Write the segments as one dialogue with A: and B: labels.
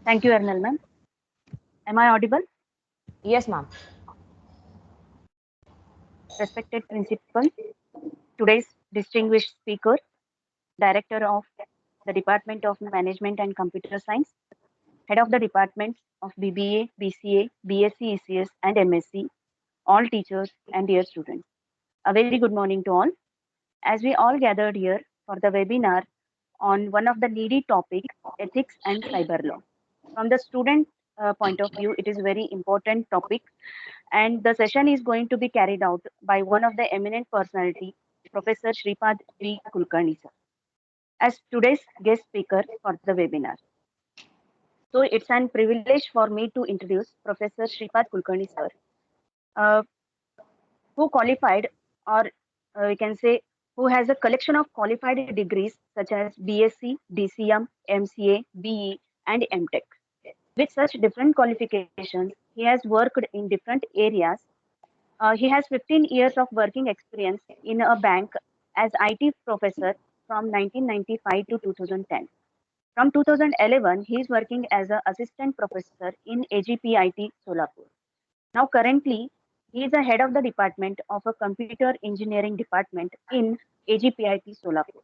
A: Thank you, Ernal ma'am. Am I audible?
B: Yes, ma'am.
A: Respected principal, today's distinguished speaker, Director of the Department of Management and Computer Science, Head of the Departments of BBA, BCA, BSc, ECS, and MSc, all teachers and dear students. A very good morning to all. As we all gathered here for the webinar on one of the needy topic, ethics and cyber law. From the student point of view, it is a very important topic, and the session is going to be carried out by one of the eminent personality, Professor Shripad V. Kulkarni sir, as today's guest speaker for the webinar. So it's an privilege for me to introduce Professor Shripad Kulkarni sir, uh, who qualified, or we can say who has a collection of qualified degrees such as BSc, DCM, MCA, BE, and MTech. With such different qualifications, he has worked in different areas. He has 15 years of working experience in a bank as IT professor from 1995 to 2010. From 2011, he is working as an assistant professor in AGPIT Solapur. Now, currently, he is the head of the department of a computer engineering department in AGPIT Solapur.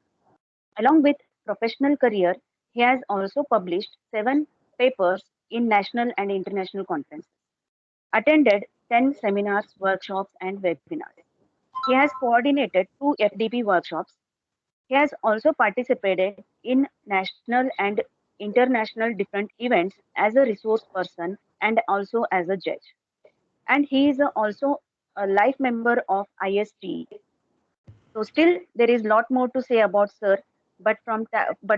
A: Along with professional career, he has also published 7 papers in national and international conferences, attended 10 seminars, workshops, and webinars. He has coordinated 2 FDP workshops. He has also participated in national and international different events as a resource person and also as a judge. And he is also a life member of ISTE. So still there is lot more to say about sir, but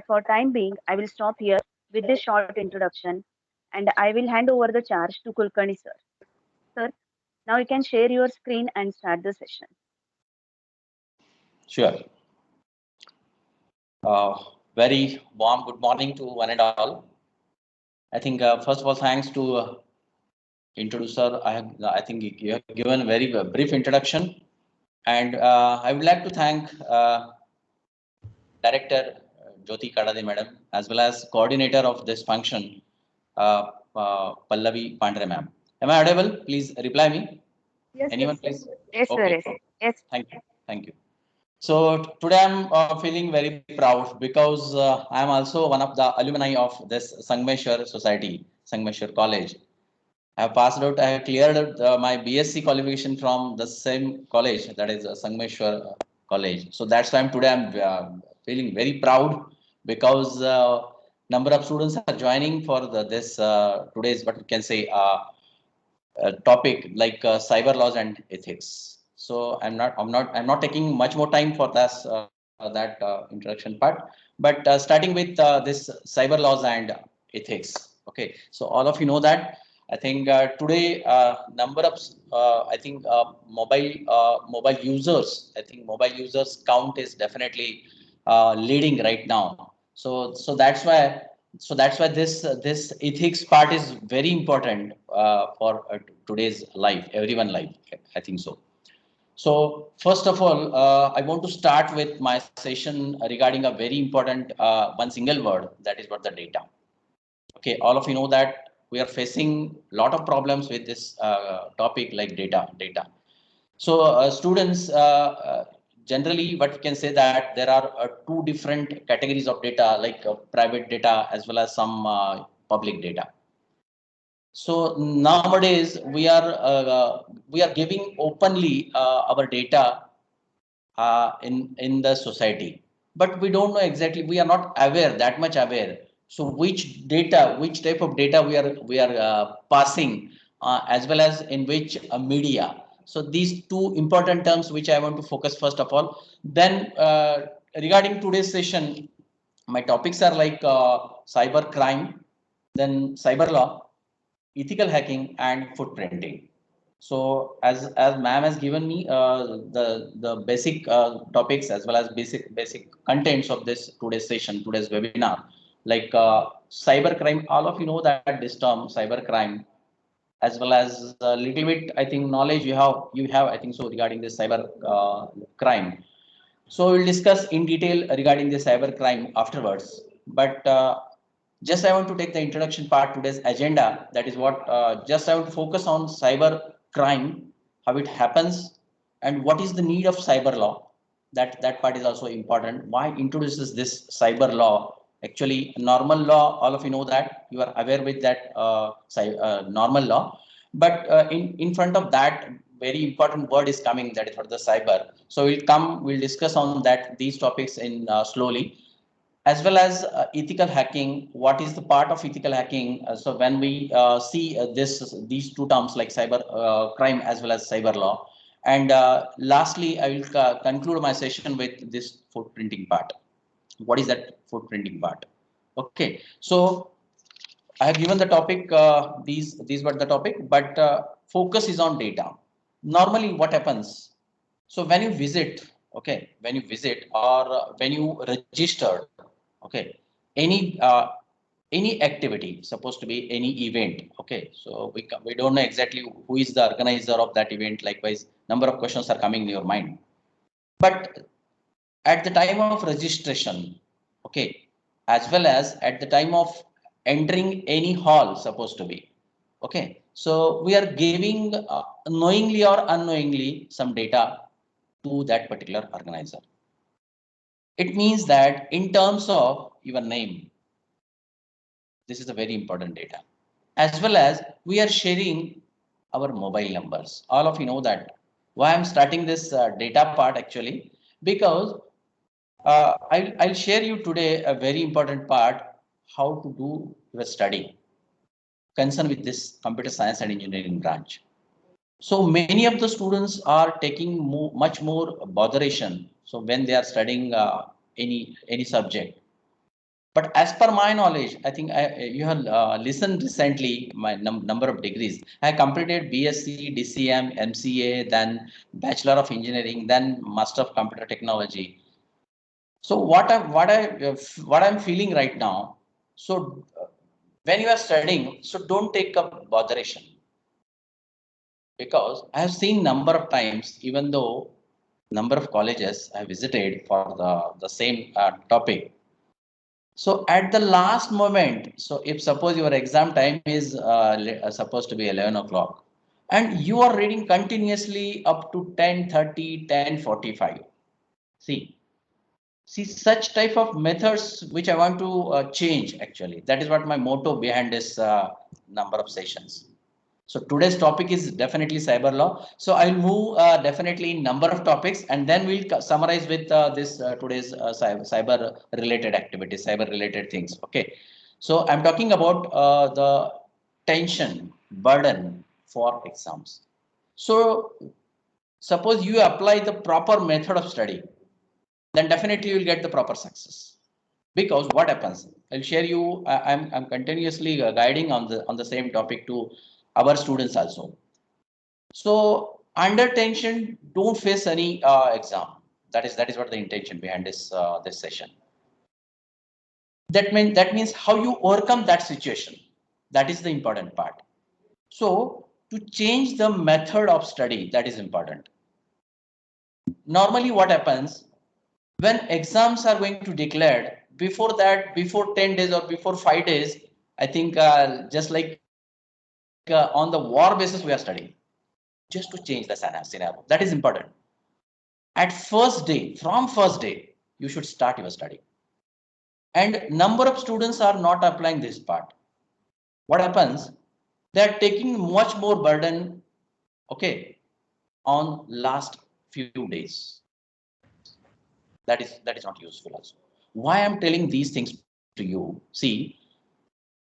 A: for time being, I will stop here with this short introduction, and I will hand over the charge to Kulkarni sir. Sir, now you can share your screen and start the session.
C: Sure. Very warm good morning to one and all. I think first of all, thanks to introducer. I think you have given a very brief introduction, and I would like to thank Director Jyoti Kadade madam, as well as coordinator of this function, Pallavi Pandre ma'am. Am I audible? Please reply me.
A: Yes,
C: Anyone,
A: yes,
C: please?
A: yes, sir.
C: Okay.
A: Yes, yes.
C: Thank you. Thank you. So today I'm feeling very proud because I am also one of the alumni of this Sangmeshwar Society, Sangmeshwar College. I have passed out, I have cleared out my BSc qualification from the same college, that is Sangmeshwar College. So that's why today I'm feeling very proud because number of students are joining for this today's, what we can say, topic like cyber laws and ethics. So I'm not taking much more time for this that introduction part, but starting with this cyber laws and ethics. Okay, so all of you know that. I think today number of I think mobile users. I think mobile users count is definitely leading right now. So that's why this ethics part is very important for today's life, everyone life. I think so. So first of all, I want to start with my session regarding a very important one single word, that is what the data. Okay, all of you know that we are facing a lot of problems with this topic like data. So students, generally what we can say that there are two different categories of data, like private data as well as some public data. So nowadays we are giving openly our data in the society, but we don't know exactly. We are not aware, that much aware. So which data, which type of data we are passing, as well as in which media. So these two important terms which I want to focus first of all. Then regarding today's session, my topics are like cyber crime, then cyber law, ethical hacking, and footprinting. So as ma'am has given me the basic topics as well as basic contents of this today's session, today's webinar, like cyber crime. All of you know that this term cyber crime, as well as a little bit I think knowledge you have I think so regarding this cyber crime. So we'll discuss in detail regarding the cyber crime afterwards. But Just I want to take the introduction part today's agenda. That is what just I want to focus on cyber crime, how it happens, and what is the need of cyber law. That part is also important. Why introduces this cyber law? Actually, normal law, all of you know that you are aware with that normal law, but in front of that, very important word is coming, that is for the cyber. So we'll discuss on that these topics in slowly, as well as ethical hacking. What is the part of ethical hacking? So when we see these two terms like cyber crime as well as cyber law, and lastly, I will conclude my session with this footprinting part. What is that footprinting part? Okay, so I have given the topic. These were the topic, but focus is on data. Normally, what happens? So when you visit, okay, when you visit or when you register, okay, any activity, supposed to be any event, okay. So we don't know exactly who is the organizer of that event. Likewise, number of questions are coming in your mind. But at the time of registration, okay, as well as at the time of entering any hall, supposed to be, okay. So we are giving knowingly or unknowingly some data to that particular organizer. It means that in terms of your name, this is a very important data, as well as we are sharing our mobile numbers. All of you know that. Why I'm starting this data part actually, because I'll share you today a very important part, how to do your study concerned with this computer science and engineering branch. So many of the students are taking much more botheration. So when they are studying any subject, but as per my knowledge, I think you have listened recently my number of degrees. I completed BSc, DCM, MCA, then Bachelor of Engineering, then Master of Computer Technology. So what I'm feeling right now. So when you are studying, so don't take up botheration, because I have seen number of times, even though number of colleges I visited for the same topic. So at the last moment, so if suppose your exam time is supposed to be 11 o'clock and you are reading continuously up to 10:30, 10:45. See, see such type of methods which I want to change actually. That is what my motto behind this number of sessions. So today's topic is definitely cyber law. So I'll move definitely in number of topics, and then we'll summarize with this today's cyber related activities, cyber related things. Okay. So I'm talking about the tension, burden for exams. So suppose you apply the proper method of study, then definitely you will get the proper success. Because what happens? I'll share you. I'm continuously guiding on the same topic to our students also. So under tension, don't face any exam. That is what the intention behind this session. That means how you overcome that situation. That is the important part. So to change the method of study, that is important. Normally, what happens when exams are going to declared? Before that, before 10 days or before 5 days, I think just like on the war basis, we are studying just to change the scenario. That is important. At first day, from first day, you should start your study. And number of students are not applying this part. What happens? They are taking much more burden, okay, on last few days. That is not useful also. Why I'm telling these things to you? See,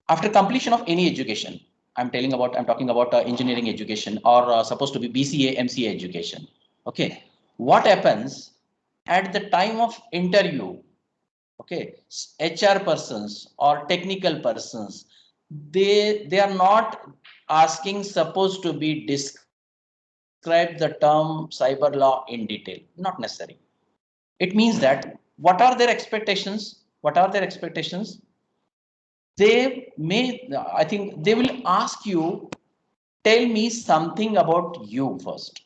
C: after completion of any education, I'm talking about engineering education or supposed to be BCA, MCA education. Okay, what happens at the time of interview? Okay, HR persons or technical persons, they are not asking supposed to be describe the term cyber law in detail. Not necessary. It means that what are their expectations? What are their expectations? They may, I think they will ask you, tell me something about you first.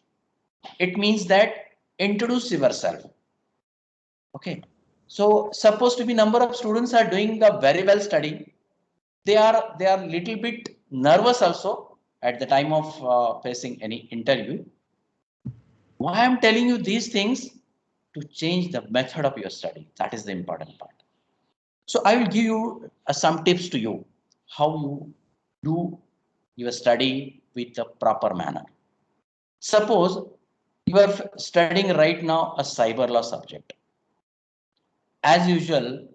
C: It means that introduce yourself. Okay. So supposed to be number of students are doing a very well study. they are little bit nervous also at the time of facing any interview. Why I'm telling you these things? To change the method of your study. That is the important part. So I will give you some tips to you how you do your study with a proper manner. Suppose you are studying right now a cyber law subject. As usual,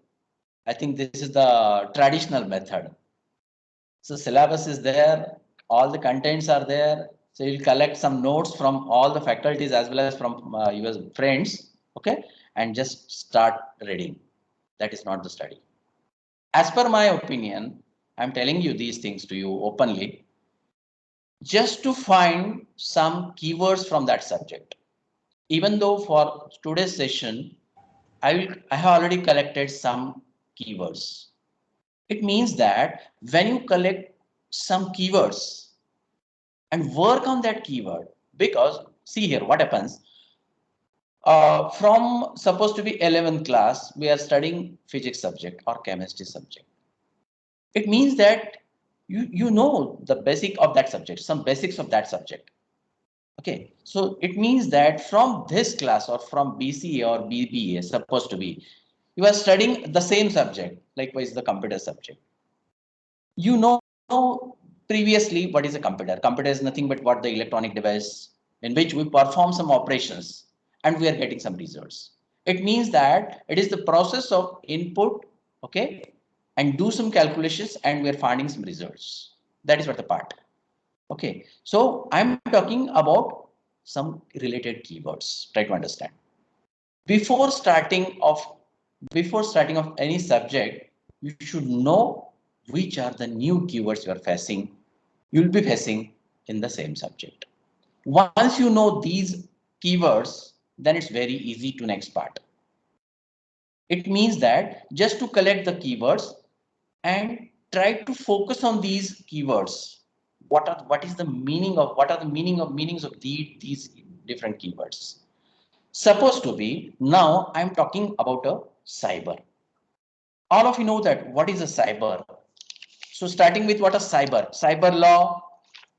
C: I think this is the traditional method. So syllabus is there, all the contents are there. So you'll collect some notes from all the faculties as well as from your friends, okay, and just start reading. That is not the study. As per my opinion, I'm telling you these things to you openly, just to find some keywords from that subject. Even though for today's session, I have already collected some keywords. It means that when you collect some keywords and work on that keyword, because see here what happens. From supposed to be 11th class, we are studying physics subject or chemistry subject. It means that you know the basic of that subject, some basics of that subject. Okay, so it means that from this class or from BCA or BBA, supposed to be, you are studying the same subject, likewise the computer subject. You know previously what is a computer. Computer is nothing but what the electronic device in which we perform some operations and we are getting some results. It means that it is the process of input, okay, and do some calculations and we are finding some results. That is what the part. Okay, so I'm talking about some related keywords. Try to understand. Before starting of any subject, you should know which are the new keywords you'll be facing in the same subject. Once you know these keywords, then it's very easy to next part. It means that just to collect the keywords and try to focus on these keywords. What are the meanings of these different keywords? Supposed to be, now I'm talking about a cyber. All of you know that what is a cyber. So starting with what a cyber law.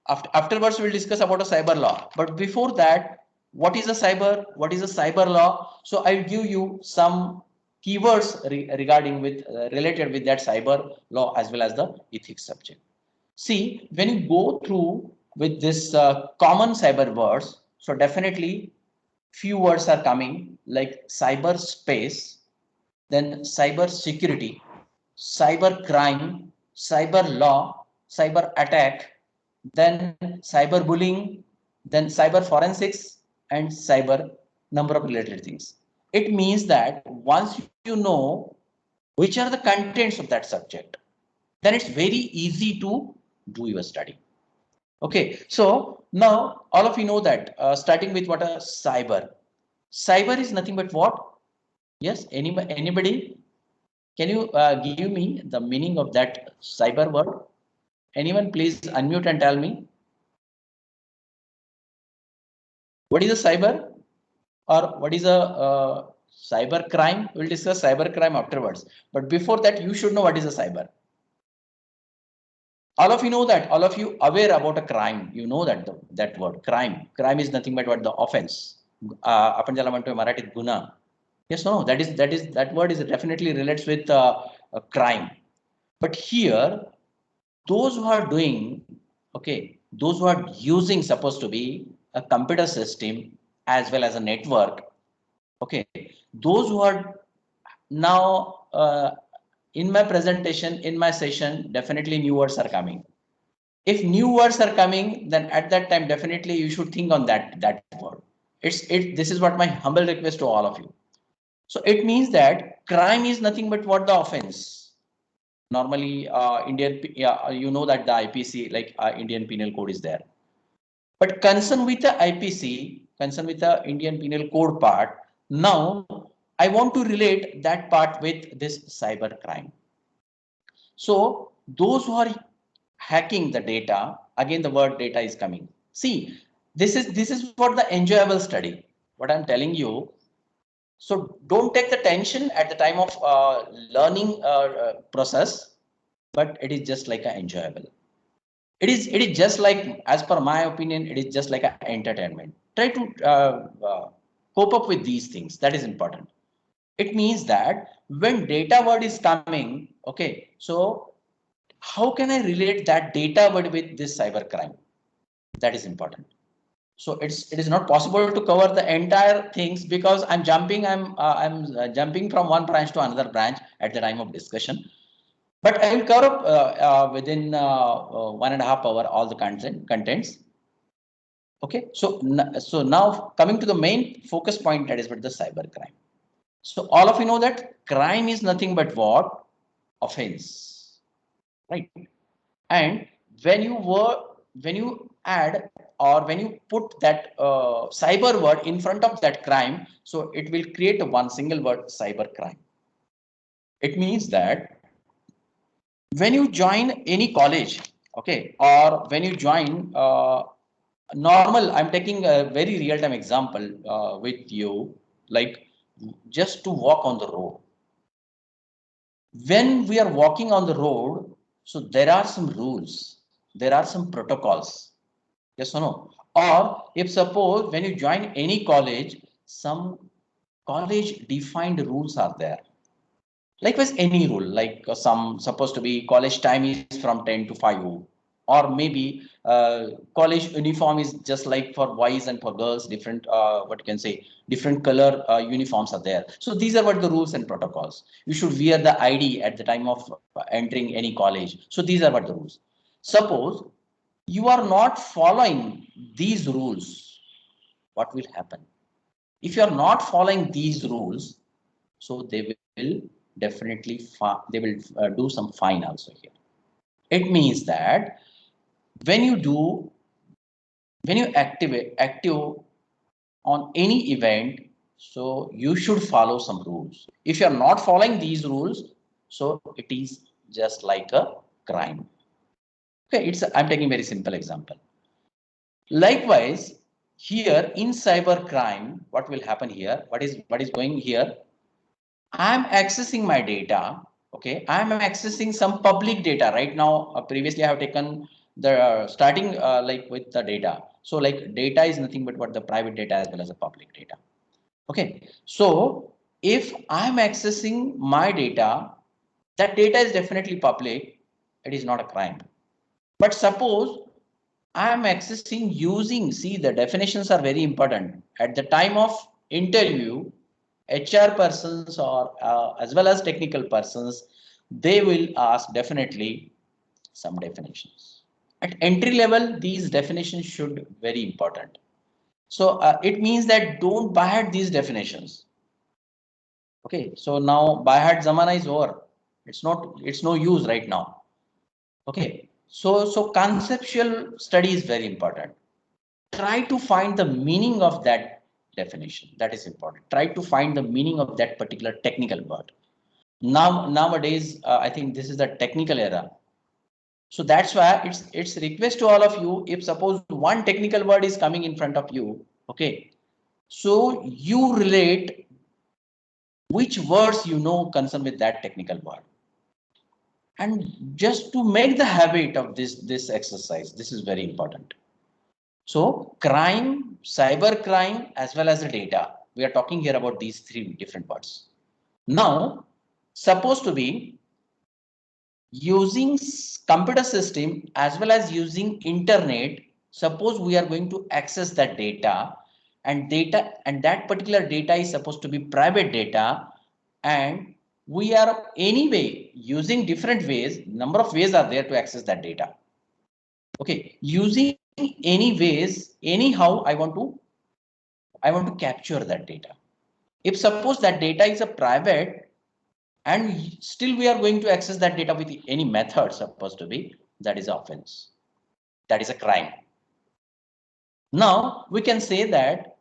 C: Afterwards, we'll discuss about a cyber law. But before that, what is a cyber? What is a cyber law? So I'll give you some keywords regarding with related with that cyber law as well as the ethics subject. See, when you go through with this common cyber words, so definitely few words are coming like cyberspace, then cyber security, cyber crime, cyber law, cyber attack, then cyber bullying, then cyber forensics, and cyber number of related things. It means that once you know which are the contents of that subject, then it's very easy to do your study. Okay, so now all of you know that starting with what a cyber. Cyber is nothing but what? Yes, anybody? Can you give me the meaning of that cyber word? Anyone please unmute and tell me. What is a cyber or what is a cyber crime? We'll discuss cyber crime afterwards. But before that, you should know what is a cyber. All of you know that, all of you aware about a crime. You know that that word crime. Crime is nothing but what the offense. आपण ज्याला म्हणतोय मराठीत गुन्हा. Yes, no, that word is definitely relates with a crime. But here, those who are doing, okay, those who are using supposed to be a computer system as well as a network, okay, those who are now in my presentation, in my session, definitely new words are coming. If new words are coming, then at that time, definitely you should think on that word. This is what my humble request to all of you. So it means that crime is nothing but what the offense. Normally, you know that the IPC, like Indian Penal Code is there. But concern with the IPC, concern with the Indian Penal Code part, now I want to relate that part with this cyber crime. So those who are hacking the data, again the word data is coming. See, this is what the enjoyable study, what I'm telling you. So don't take the tension at the time of learning process. but it is just like a enjoyable. It is just like, as per my opinion, it is just like an entertainment. Try to cope up with these things. That is important. It means that when data word is coming, okay, so how can I relate that data word with this cyber crime? That is important. So it is not possible to cover the entire things because I'm jumping from one branch to another branch at the time of discussion. But I will cover up within 1.5 hour all the contents. Okay, so now coming to the main focus point, that is what the cyber crime. So all of you know that crime is nothing but what? Offense, right? And when you were when you add or when you put that cyber word in front of that crime, so it will create a one single word, cyber crime. It means that when you join any college, okay, or when you join normal, I'm taking a very real time example with you, like just to walk on the road. When we are walking on the road, so there are some rules, there are some protocols. Yes or no? Or if suppose when you join any college, some college defined rules are there. Likewise, any rule, like some supposed to be college time is from 10 to 5, or maybe college uniform is just like for boys and for girls, different, what you can say, different color uniforms are there. So these are what the rules and protocols. You should wear the ID at the time of entering any college. So these are what the rules. Suppose you are not following these rules, what will happen? If you are not following these rules, so they will definitely they will do some fine also here. It means that when you do when you active on any event, so you should follow some rules. If you are not following these rules, so it is just like a crime. Okay, I'm taking a very simple example. Likewise, here in cyber crime, what will happen here? What is going here? I'm accessing my data. Okay, I'm accessing some public data right now. Previously, I have taken the starting like with the data. So like data is nothing but what the private data as well as the public data. Okay, so if I'm accessing my data, that data is definitely public. It is not a crime. But suppose I am accessing using, see, the definitions are very important. At the time of interview, HR persons or as well as technical persons, they will ask definitely some definitions. At entry level, these definitions should very important. So it means that don't buy at these definitions. Okay, so now buy at zamana is over. It's no use right now. Okay, so conceptual study is very important. Try to find the meaning of that definition. That is important. Try to find the meaning of that particular technical word. Nowadays, I think this is the technical era. So that's why it's request to all of you. If suppose one technical word is coming in front of you, okay, so you relate which words you know concern with that technical word. And just to make the habit of this exercise, this is very important. So crime, cyber crime, as well as the data. We are talking here about these three different words. Now, supposed to be using computer system as well as using internet. Suppose we are going to access that data and that particular data is supposed to be private data, and we are anyway using different ways. Number of ways are there to access that data. Okay, using any ways, anyhow, I want to capture that data. If suppose that data is a private and still we are going to access that data with any method supposed to be, that is offense. That is a crime. Now we can say that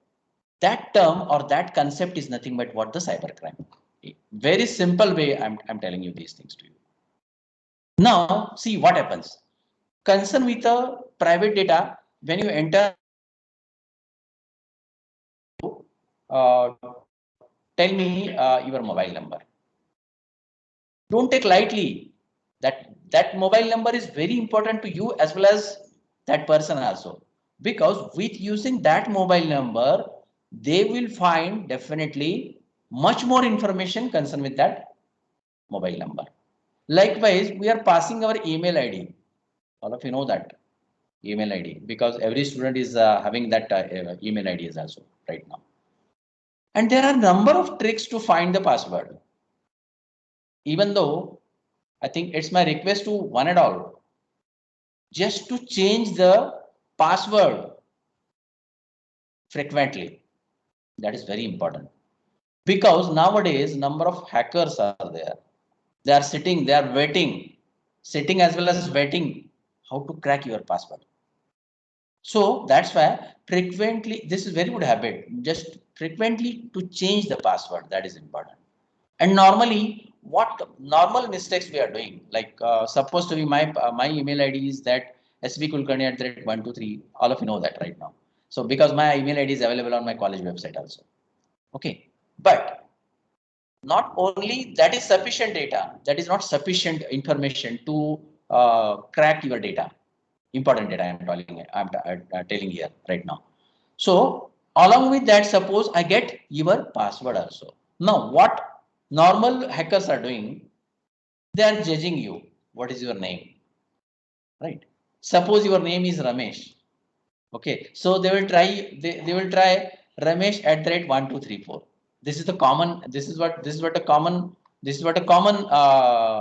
C: that term or that concept is nothing but what the cybercrime. Very simple way I'm telling you these things to you. Now see what happens. Concern with a private data, when you enter uh, tell me your mobile number. Don't take lightly. That mobile number is very important to you as well as that person also, because with using that mobile number, they will find definitely much more information concerned with that mobile number. Likewise, we are passing our email ID. All of you know that email ID, because every student is having that email IDs also right now. And there are number of tricks to find the password. Even though I think it's my request to one and all, just to change the password frequently. That is very important, because nowadays number of hackers are there. They are sitting, they are waiting, sitting as well as waiting how to crack your password. So that's why frequently, this is very good habit, just frequently to change the password. That is important. And normally, what normal mistakes we are doing, like supposed to be my email ID is that svkulkarni@123. All of you know that right now. So because my email ID is available on my college website also. Okay, but not only that is sufficient data. That is not sufficient information to crack your data. Important data I'm telling here right now. So along with that, suppose I get your password also. Now what normal hackers are doing, they are judging you. What is your name? Right. Suppose your name is Ramesh. Okay. So they will try Ramesh at the rate 1234. This is the common, this is what a common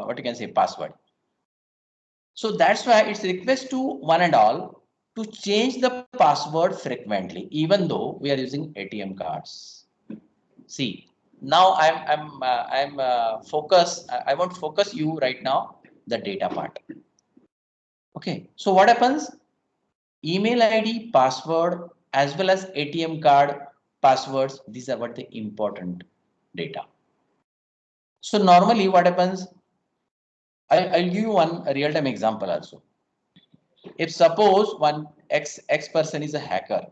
C: what you can say password. So that's why it's request to one and all to change the password frequently, even though we are using ATM cards. See, now I'm focus. I want to focus you right now the data part. Okay, so what happens? Email ID, password, as well as ATM card passwords. These are what the important data. So normally, what happens? I'll give you one real-time example also. If suppose one X person is a hacker,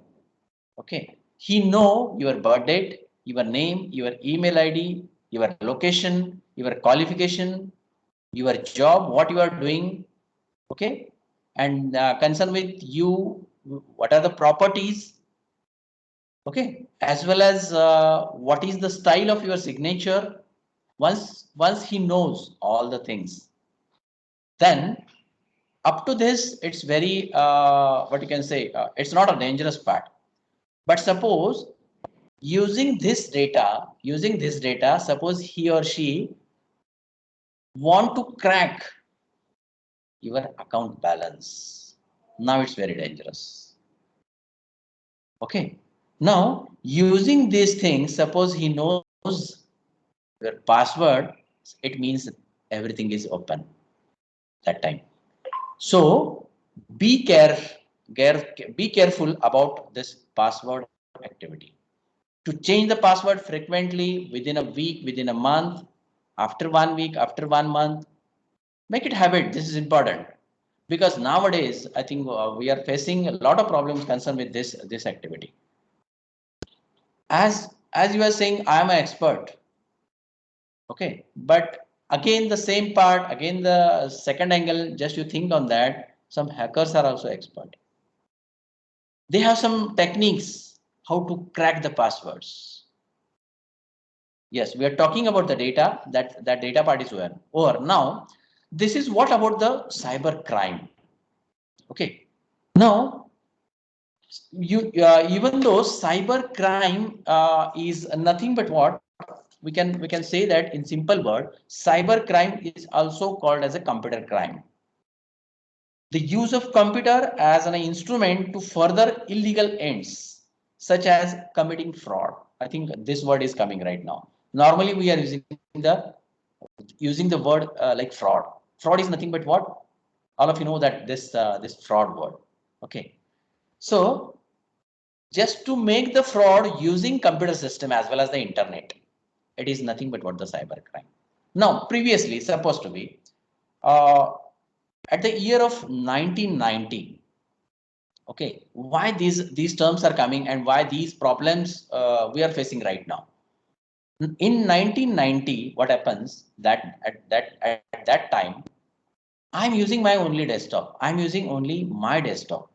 C: okay, he know your birth date, your name, your email ID, your location, your qualification, your job, what you are doing, okay, and concern with you, what are the properties, okay, as well as what is the style of your signature. Once he knows all the things, then up to this, it's very what you can say. It's not a dangerous part. But suppose using this data, suppose he or she want to crack your account balance. Now it's very dangerous. Okay. Now using these things, suppose he knows your password, it means everything is open that time. So be careful about this password activity. To change the password frequently within a week, within a month, after 1 week, after 1 month, make it habit. This is important, because nowadays I think we are facing a lot of problems concerned with this activity. As you are saying, I am an expert. Okay, but again the same part, again the second angle, just you think on that, some hackers are also expert. They have some techniques how to crack the passwords. Yes, we are talking about the data, that data part is over. Now, this is what about the cyber crime. Okay, now even though cyber crime is nothing but what we can say that in simple word, cyber crime is also called as a computer crime. The use of computer as an instrument to further illegal ends, such as committing fraud. I think this word is coming right now. Normally, we are using the word like fraud. Fraud is nothing but what? All of you know that this fraud word. Okay, so just to make the fraud using computer system as well as the internet, it is nothing but what the cyber crime. Now, previously supposed to be at the year of 1990. Okay, why these terms are coming and why these problems we are facing right now. In 1990, what happens that at that time I'm using my only desktop. I'm using only my desktop.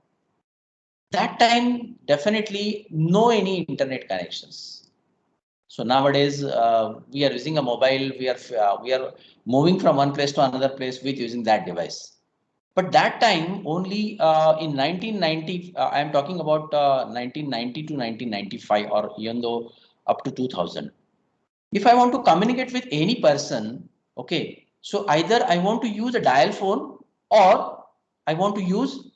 C: That time, definitely no any internet connections. So nowadays, we are using a mobile. We are moving from one place to another place with using that device. But that time only in 1990, I am talking about 1990 to 1995, or even though up to 2000. If I want to communicate with any person, okay, so either I want to use a dial phone or I want to use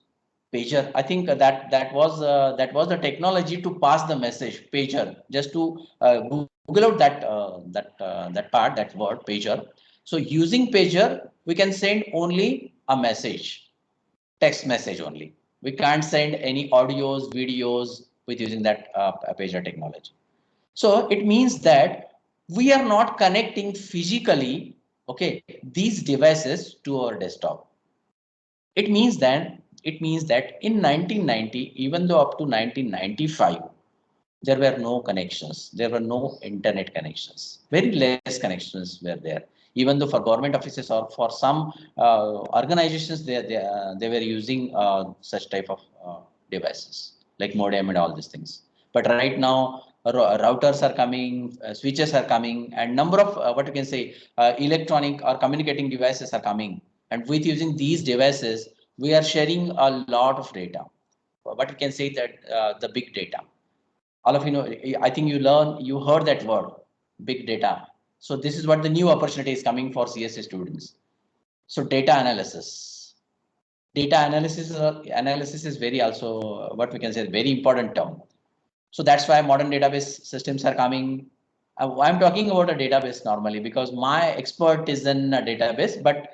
C: pager. I think that was the technology to pass the message, pager. Just to Google out that part, that word pager. So using pager, we can send only a message, text message only. We can't send any audios, videos with using that pager technology. So it means that we are not connecting physically, okay, these devices to our desktop. It means that in 1990, even though up to 1995, there were no connections. There were no internet connections. Very less connections were there. Even though for government offices or for some organizations, they were using such type of devices like modem and all these things. But right now, routers are coming, switches are coming, and number of what you can say electronic or communicating devices are coming. And with using these devices, we are sharing a lot of data. What you can say that the big data, all of you know, I think you heard that word, big data. So this is what the new opportunity is coming for CSA students. So data analysis is very also what we can say very important term. So that's why modern database systems are coming. I'm talking about a database normally because my expert is in a database, but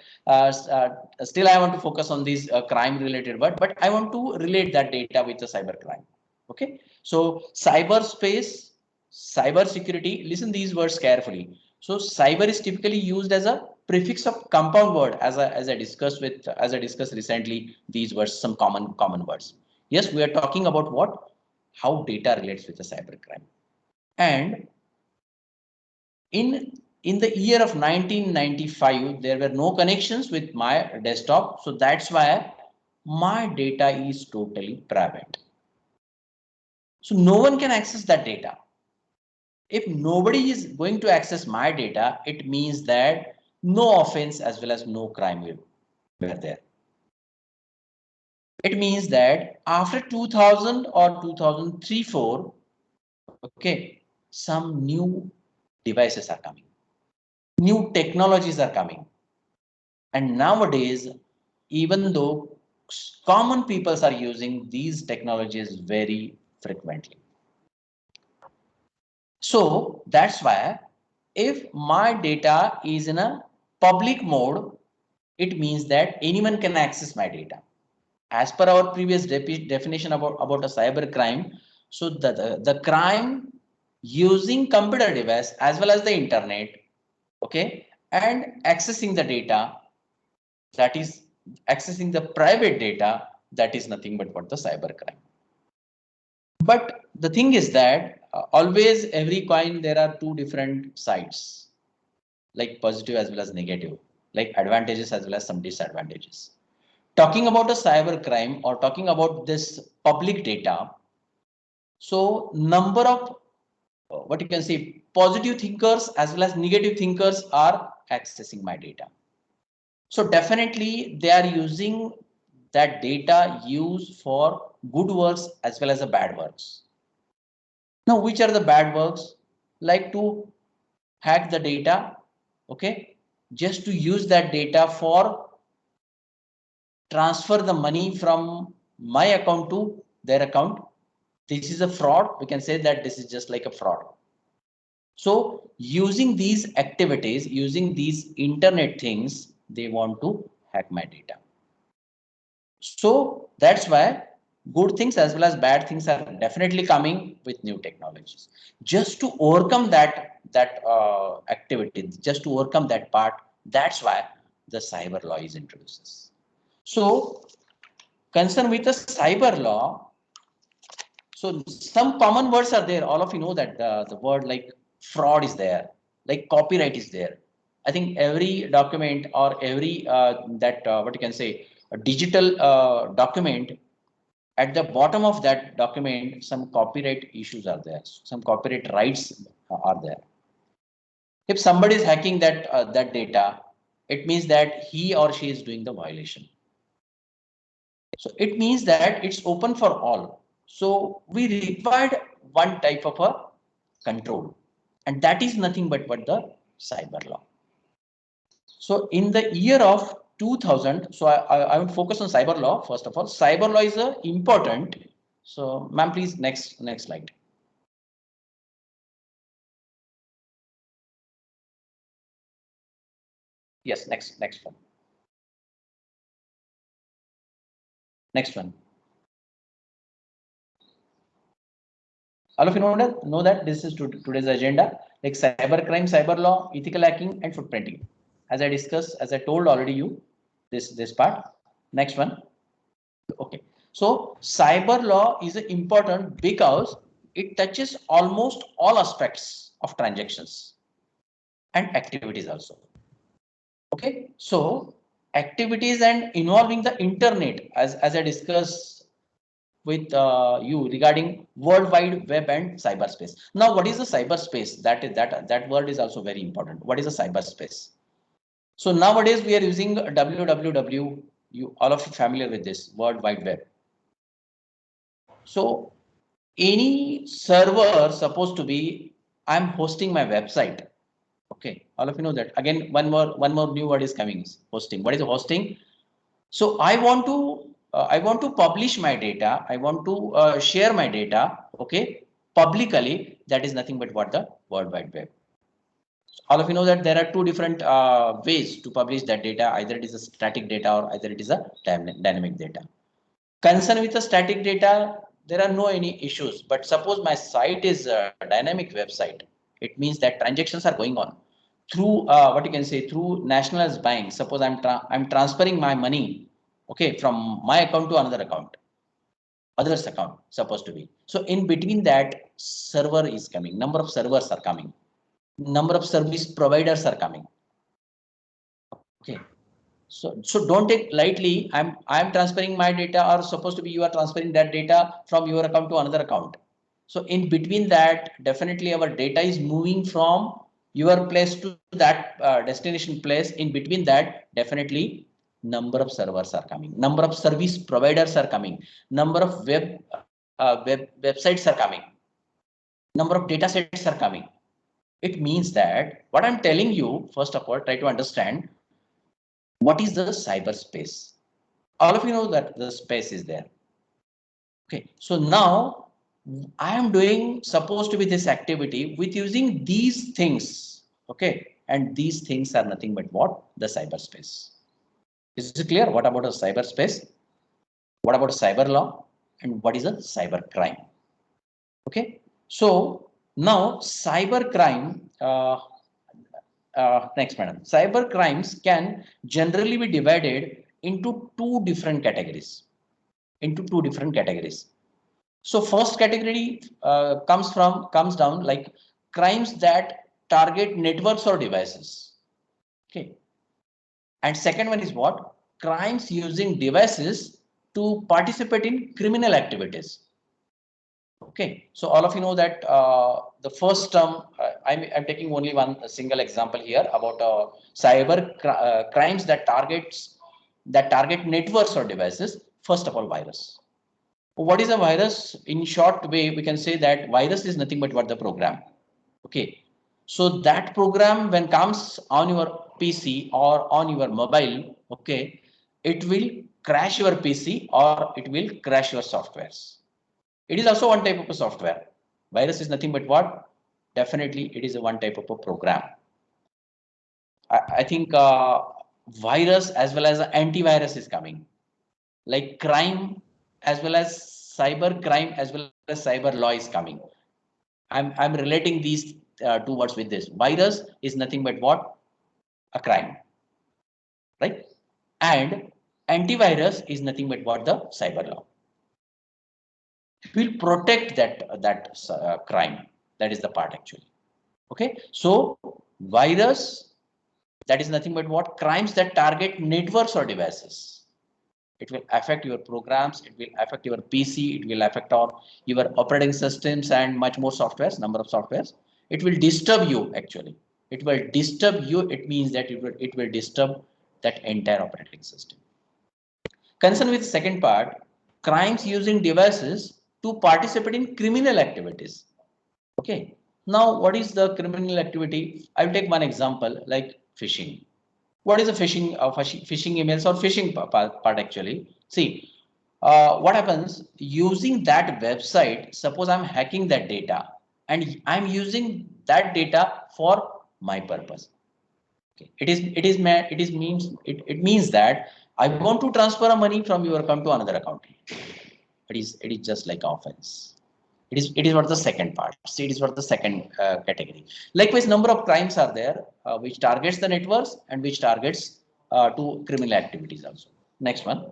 C: still I want to focus on these crime related word, but I want to relate that data with the cyber crime. Okay, so cyberspace, cyber security, listen these words carefully. So cyber is typically used as a prefix of compound word, as I discussed recently, these words, some common words. Yes, we are talking about what? How data relates with the cybercrime. And in the year of 1995, there were no connections with my desktop. So that's why my data is totally private. So no one can access that data. If nobody is going to access my data, it means that no offense as well as no crime will be there. It means that after 2000 or 2003, 4, okay, some new devices are coming, new technologies are coming. And nowadays, even though common peoples are using these technologies very frequently. So that's why if my data is in a public mode, it means that anyone can access my data. As per our previous definition about a cyber crime, so the crime using computer device as well as the internet, okay, and accessing the data, that is accessing the private data, that is nothing but what the cyber crime. But the thing is that always every coin there are two different sides, like positive as well as negative, like advantages as well as some disadvantages. Talking about a cyber crime or talking about this public data, so number of what you can say positive thinkers as well as negative thinkers are accessing my data. So definitely they are using that data used for good works as well as the bad works. Now, which are the bad works? Like to hack the data, okay, just to use that data for transfer the money from my account to their account. This is a fraud. We can say that this is just like a fraud. So using these activities, using these internet things, they want to hack my data. So that's why good things as well as bad things are definitely coming with new technologies. Just to overcome that activity, just to overcome that part, that's why the cyber law is introduced. So concern with the cyber law, so some common words are there. All of you know that the word like fraud is there, like copyright is there. I think every document or every what you can say a digital document, at the bottom of that document, some copyright issues are there. Some copyright rights are there. If somebody is hacking that data, it means that he or she is doing the violation. So it means that it's open for all. So we required one type of a control, and that is nothing but what the cyber law. So in the year of 2000, so I would focus on cyber law. First of all, cyber law is important. So ma'am, please next slide. Yes, next one. Next one. All of you know that this is today's agenda, like cyber crime, cyber law, ethical hacking, and footprinting. As I discussed, as I told already you, this part. Next one. Okay. So cyber law is important because it touches almost all aspects of transactions and activities also. Okay. So activities and involving the internet, as I discussed with you regarding World Wide Web and cyberspace. Now, what is the cyberspace? That word is also very important. What is a cyberspace? So nowadays we are using www. You all of you familiar with this World Wide Web. So any server supposed to be, I'm hosting my website. Okay, all of you know that. Again, one more new word is coming. Hosting. What is hosting? So I want to publish my data. I want to share my data. Okay, publicly. That is nothing but what the World Wide Web. So all of you know that there are two different ways to publish that data. Either it is a static data or either it is a dynamic data. Concern with the static data, there are no any issues. But suppose my site is a dynamic website, it means that transactions are going on through what you can say through nationalized bank. Suppose I'm transferring my money, okay, from my account to another account, others account supposed to be. So in between that, server is coming. Number of servers are coming. Number of service providers are coming. Okay. So don't take lightly. I'm transferring my data, or supposed to be you are transferring that data from your account to another account. So in between that, definitely our data is moving from your place to that destination place. In between that, definitely number of servers are coming, number of service providers are coming, number of websites are coming, number of data sets are coming. It means that what I'm telling you, first of all, try to understand what is the cyberspace. All of you know that the space is there. Okay, so now I am doing supposed to be this activity with using these things. Okay, and these things are nothing but what? The cyberspace. Is it clear? What about a cyberspace? What about cyber law? And what is a cyber crime? Okay, so now cyber crime. Next, madam. Cyber crimes can generally be divided into two different categories. So first category comes down like crimes that target networks or devices. Okay, and second one is what? Crimes using devices to participate in criminal activities. Okay, so all of you know that the first term, I'm taking only one single example here about crimes that target networks or devices. First of all, virus. What is a virus? In short way, we can say that virus is nothing but what the program. Okay, so that program when comes on your PC or on your mobile, okay, it will crash your PC or it will crash your softwares. It is also one type of a software. Virus is nothing but what? Definitely, it is a one type of a program. I think virus as well as antivirus is coming. Like crime as well as cyber crime as well as cyber law is coming. I'm relating these two words with this. Virus is nothing but what? A crime, right? And antivirus is nothing but what? The cyber law. Will protect that crime. That is the part actually. Okay, so virus that is nothing but what? Crimes that target networks or devices. It will affect your programs, it will affect your PC, it will affect your operating systems and much more softwares, number of softwares. It will disturb you actually. It will disturb you. It means that it will disturb that entire operating system. Concern with second part, crimes using devices to participate in criminal activities. Okay. Now, what is the criminal activity? I will take one example like phishing. What is a phishing? Phishing emails or phishing part actually? See, what happens using that website? Suppose I'm hacking that data and I'm using that data for my purpose. Okay. It means that I want to transfer money from your account to another account. It is just like offense. It is what the second part. See, it is what the second category. Likewise, number of crimes are there which targets the networks and which targets to criminal activities also. Next one.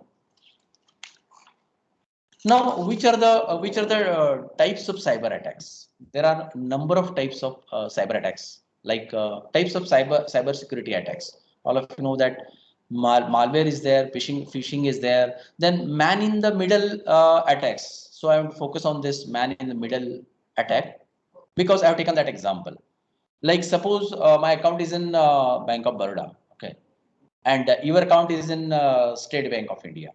C: Now, which are the types of cyber attacks? There are number of types of cyber attacks, like types of cyber security attacks. All of you know that malware is there, phishing is there. Then man in the middle attacks. So I want to focus on this man in the middle attack because I have taken that example. Like suppose my account is in Bank of Baroda, okay, and your account is in State Bank of India.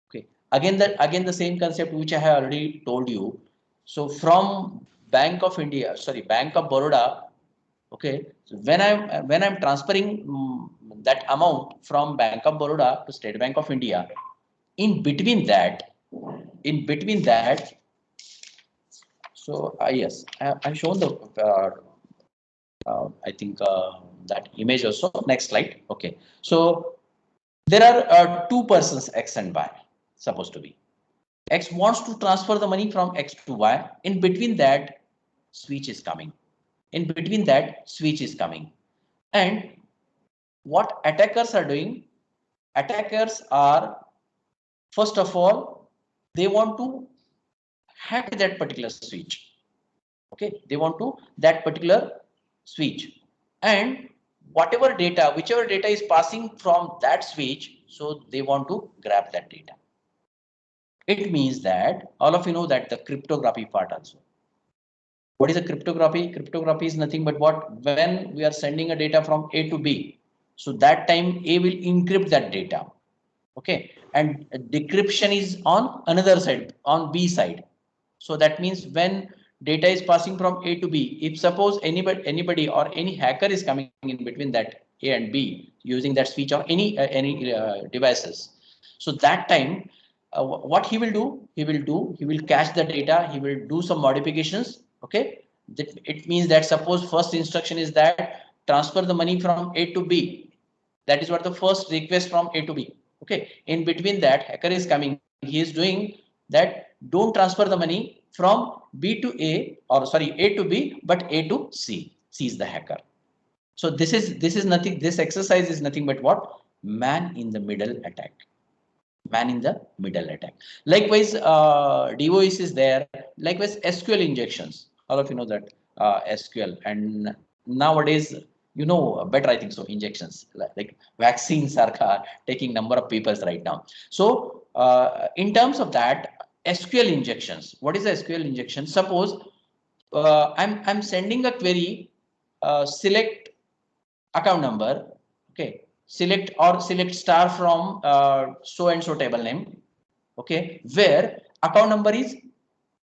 C: Okay. Again the same concept which I have already told you. So from Bank of Baroda. Okay. So when I'm transferring that amount from Bank of Baroda to State Bank of India, in between that, in between that. So yes, I've shown the I think that image also. Next slide. Okay. So there are two persons X and Y supposed to be. X wants to transfer the money from X to Y. In between that, switch is coming. In between that, switch is coming. And what attackers are doing? Attackers are, first of all, they want to hack that particular switch. Okay, they want to that particular switch. And whichever data is passing from that switch, so they want to grab that data. It means that all of you know that the cryptography part also. What is a cryptography? Cryptography is nothing but what? When we are sending a data from A to B, so that time A will encrypt that data. Okay, and decryption is on another side, on B side. So that means when data is passing from A to B, if suppose anybody or any hacker is coming in between that A and B using that switch or any devices, so that time what he will do? He will cache the data. He will do some modifications. Okay, it means that suppose first instruction is that transfer the money from A to B. That is what the first request from A to B. Okay, in between that hacker is coming. He is doing that. Don't transfer the money from B to A, or sorry, A to B, but A to C. C is the hacker. So this is nothing. This exercise is nothing but what? Man in the middle attack. Man in the middle attack. Likewise, DOS is there. Likewise, SQL injections. All of you know that SQL, and nowadays you know better, I think so. Injections like vaccines are taking number of peoples right now. So in terms of that, SQL injections. What is a SQL injection? Suppose I'm sending a query. Select account number. Okay, select star from so and so table name. Okay, where account number is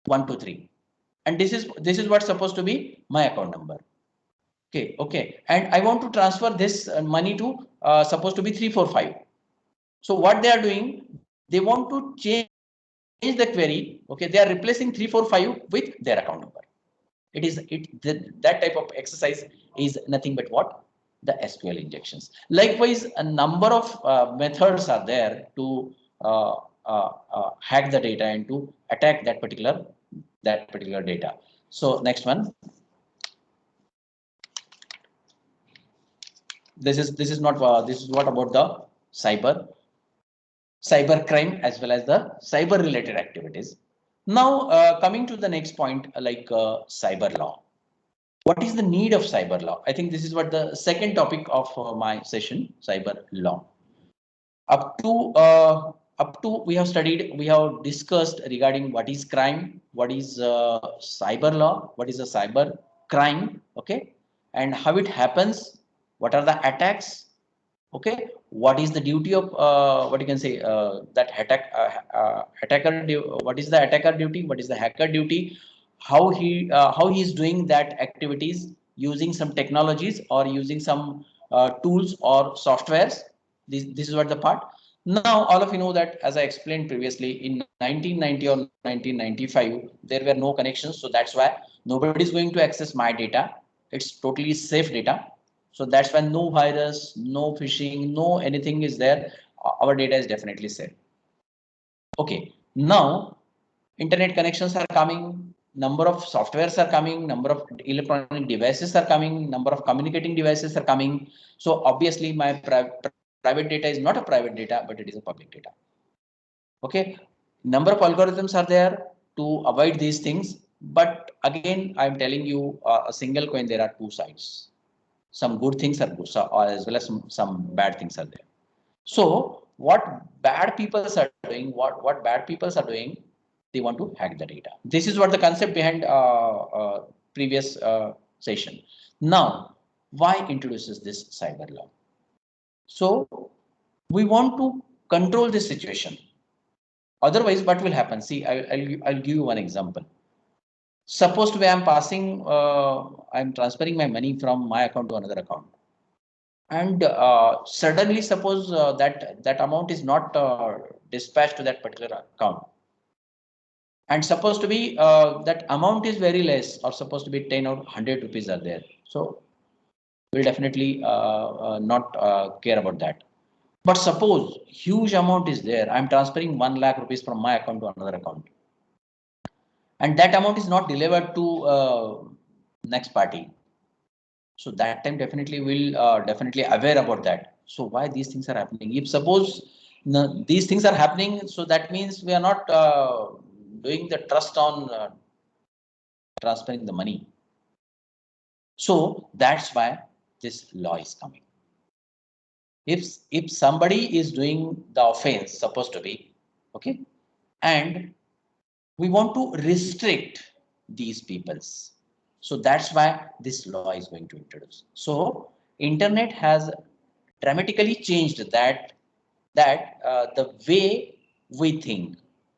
C: 123, and this is what's supposed to be my account number. Okay, and I want to transfer this money to supposed to be 345. So what they are doing, they want to change the query. Okay, they are replacing 345 with their account number. That type of exercise is nothing but what? The SQL injections. Likewise, a number of methods are there to hack the data and to attack that particular data. So next one. This is not this is what about the cyber crime as well as the cyber related activities. Now coming to the next point, like cyber law. What is the need of cyber law? I think this is what the second topic of my session, cyber law. Up to we have studied, we have discussed regarding what is crime, what is cyber law, what is a cyber crime, okay, and how it happens, what are the attacks, okay, what is the duty of what you can say that attacker, what is the attacker duty, what is the hacker duty, how he is doing that activities using some technologies or using some tools or softwares. This is what the part. Now all of you know that, as I explained previously, in 1990 or 1995 there were no connections, so that's why nobody is going to access my data. It's totally safe data, so that's why no virus, no phishing, no anything is there. Our data is definitely safe. Okay, now internet connections are coming, number of softwares are coming, number of electronic devices are coming, number of communicating devices are coming. So obviously my private data is not a private data, but it is a public data. Okay, number of algorithms are there to avoid these things. But again, I'm telling you, a single coin, there are two sides. Some good things are good, so, as well as some bad things are there. So what bad people are doing, what bad people are doing, they want to hack the data. This is what the concept behind previous session. Now, why introduces this cyber law? So we want to control this situation. Otherwise, what will happen? See, I'll give you one example. Suppose to be I'm passing, I'm transferring my money from my account to another account, and suddenly suppose that amount is not dispatched to that particular account, and supposed to be that amount is very less, or supposed to be 10 or 100 rupees are there, so we'll definitely not care about that. But suppose huge amount is there, I'm transferring 1 lakh rupees from my account to another account, and that amount is not delivered to next party. So that time definitely will definitely aware about that. So why these things are happening? If suppose these things are happening, so that means we are not doing the trust on transferring the money. So that's why this law is coming. If somebody is doing the offense, supposed to be, okay, and we want to restrict these peoples. So that's why this law is going to introduce. So internet has dramatically changed that the way we think,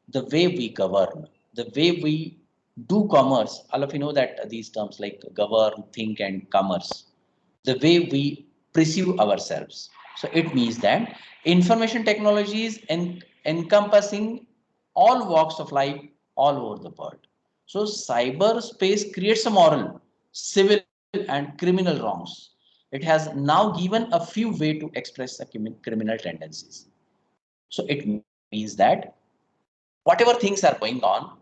C: the way we govern, the way we do commerce. All of you know that these terms like govern, think, and commerce, the way we perceive ourselves. So it means that information technologies encompassing all walks of life all over the world. So cyberspace creates a moral, civil, and criminal wrongs. It has now given a few way to express a criminal tendencies. So it means that whatever things are going on,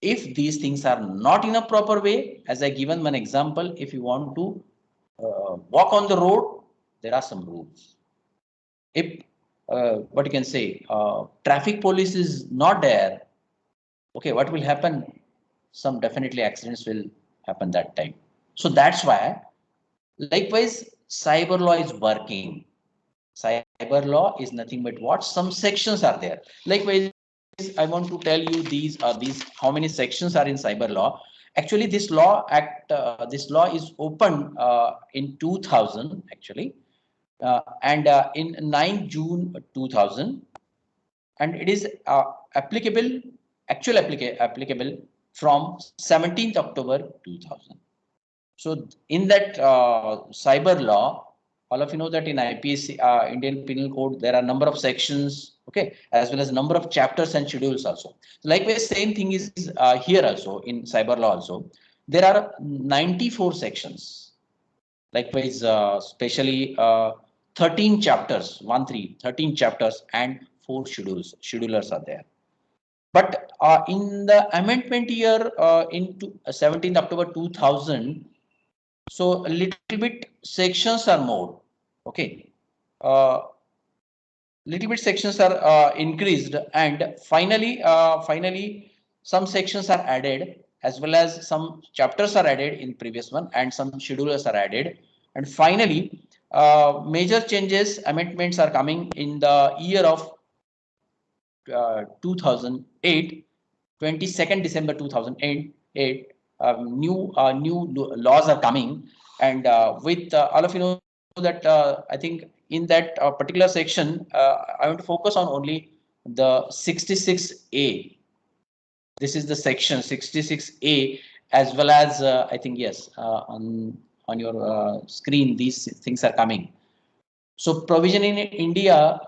C: if these things are not in a proper way, as I given one example, if you want to walk on the road, there are some rules. If what you can say, traffic police is not there, okay, what will happen? Some definitely accidents will happen that time. So that's why, likewise, cyber law is working. Cyber law is nothing but what? Some sections are there. Likewise, I want to tell you these are these how many sections are in cyber law. Actually, this law is opened in 2000 actually, and in 9 June 2000, and it is applicable from 17th October 2000. So in that cyber law, all of you know that in IPC, Indian Penal Code, there are number of sections, okay, as well as number of chapters and schedules also. So likewise, same thing is here also in cyber law also. There are 94 sections. Likewise, especially 13 chapters, 13 chapters and 4 schedules. Schedulers are there. But in the amendment year in 17th October 2000, so a little bit sections are more, okay. Little bit sections are increased, and finally some sections are added. as well as some chapters are added in previous one and some schedulers are added. And finally, major changes, amendments are coming in the year of 2008, 22nd December 2008. New laws are coming, and with all of you know that I think in that particular section, I want to focus on only the 66A. This is the section 66A, as well as I think yes, on your screen these things are coming. So provision in India,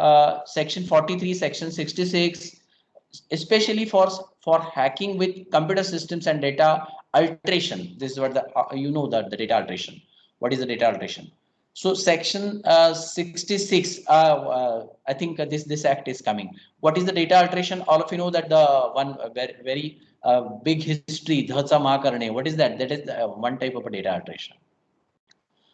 C: section 43, section 66, especially for hacking with computer systems and data alteration. This is what the you know that the data alteration. What is the data alteration? So section 66, I think this act is coming. What is the data alteration? All of you know that the one very big history, Dhacha Ma Karne. What is that? That is one type of a data alteration.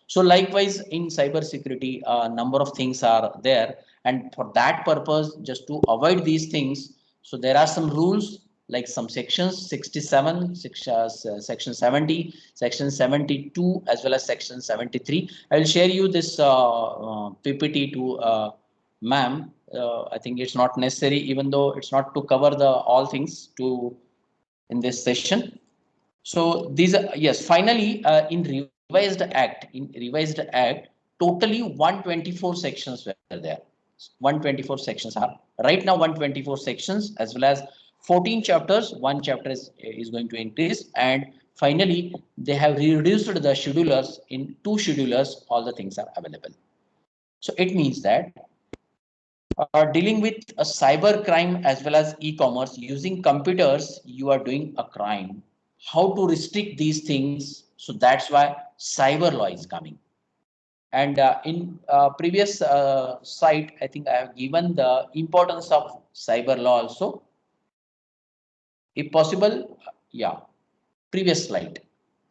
C: So likewise in cyber security, a number of things are there, and for that purpose, just to avoid these things, so there are some rules like some sections 67, section 70, section 72, as well as section 73. I will share you this PPT to ma'am. I think it's not necessary, even though it's not to cover the all things to in this session. So these are, yes, finally in revised act, totally 124 sections were there. 124 sections are right now 124 sections, as well as 14 chapters. One chapter is going to increase, and finally they have reduced the schedulers in 2 schedulers. All the things are available. So it means that dealing with a cyber crime as well as e-commerce using computers, you are doing a crime. How to restrict these things? So that's why cyber law is coming. And in previous site, I think I have given the importance of cyber law also. If possible, yeah, previous slide.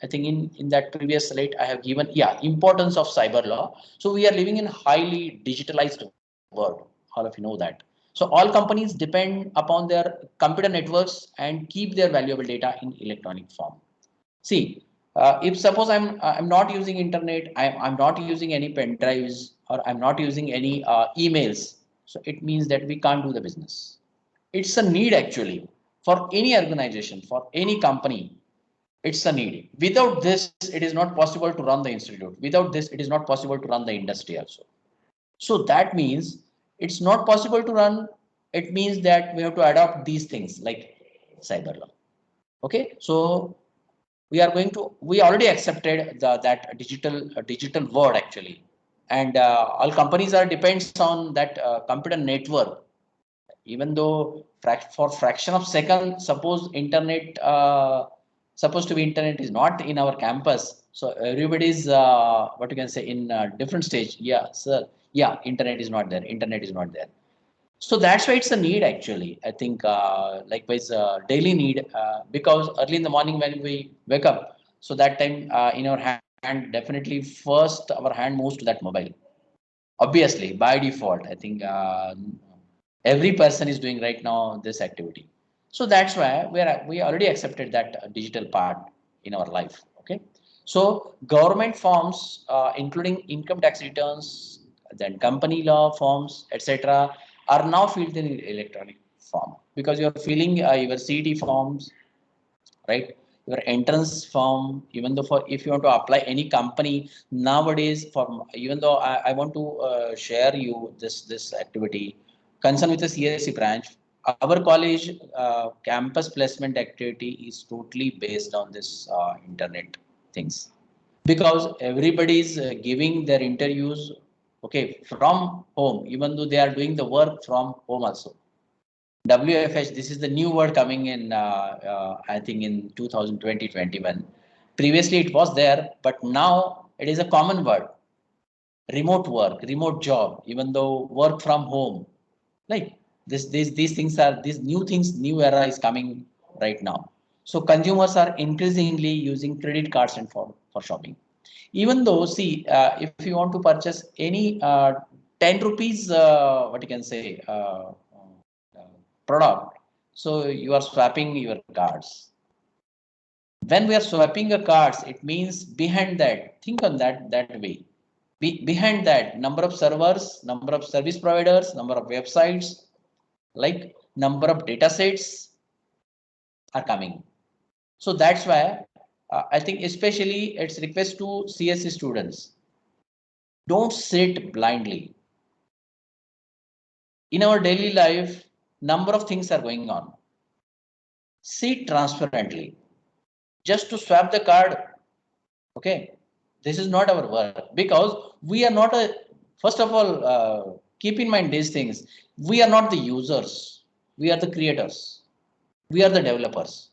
C: I think in that previous slide, I have given, yeah, importance of cyber law. So we are living in highly digitalized world. All of you know that. So all companies depend upon their computer networks and keep their valuable data in electronic form. See, if suppose I'm not using internet, I'm not using any pen drives, or I'm not using any emails. So it means that we can't do the business. It's a need actually for any organization, for any company. It's a need. Without this, it is not possible to run the institute. Without this, it is not possible to run the industry also. So that means it's not possible to run. It means that we have to adopt these things like cyber law. Okay, so we already accepted that digital world actually, and all companies are depends on that computer network. Even though for fraction of second, suppose internet supposed to be internet is not in our campus, so everybody's what you can say in different stage. Yeah, sir. Yeah, internet is not there. Internet is not there. So that's why it's a need actually. I think likewise daily need, because early in the morning when we wake up, so that time in our hand, definitely first our hand moves to that mobile. Obviously by default, I think every person is doing right now this activity. So that's why we already accepted that digital part in our life. Okay. So government forms, including income tax returns, then company law forms, etc., are now filled in electronic form, because you're filling your CT forms, right? Your entrance form, even though for if you want to apply any company nowadays, for even though I want to share you this activity concerned with the CSC branch. Our college campus placement activity is totally based on this internet things, because everybody is giving their interviews, okay, from home, even though they are doing the work from home also. WFH, this is the new word coming in, I think in 2020-21. Previously it was there, but now it is a common word. Remote work, remote job, even though work from home. Like these things are, these new things, new era is coming right now. So consumers are increasingly using credit cards and for shopping. Even though, see, if you want to purchase any 10 rupees, what you can say, product, so you are swapping your cards. When we are swapping a cards, it means behind that, think on that way. Behind that, number of servers, number of service providers, number of websites, like number of data sets are coming. So that's why I think especially it's request to CSC students. Don't sit blindly. In our daily life, number of things are going on. See transparently. Just to swap the card, okay, this is not our work, because we are not a, first of all, keep in mind these things. We are not the users. We are the creators. We are the developers.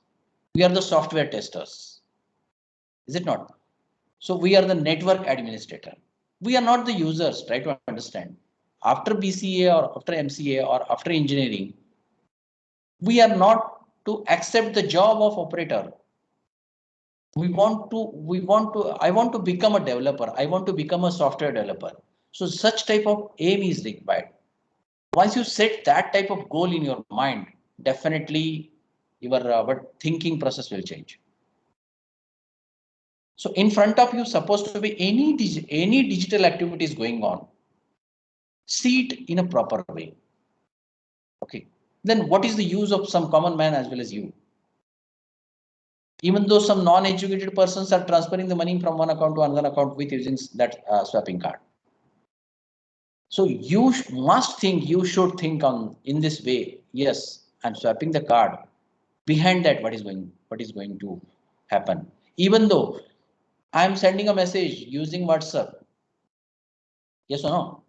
C: We are the software testers. Is it not? So we are the network administrator. We are not the users. Try to understand. After BCA or after MCA or after engineering, we are not to accept the job of operator. I want to become a developer. I want to become a software developer. So such type of aim is required. Once you set that type of goal in your mind, definitely your thinking process will change. So in front of you supposed to be any digital activities going on. See it in a proper way. Okay. Then what is the use of some common man as well as you? Even though some non-educated persons are transferring the money from one account to another account with using that swapping card. So you must think, you should think on in this way. Yes, I'm swapping the card. Behind that, what is going to happen? Even though I'm sending a message using WhatsApp. Yes or no?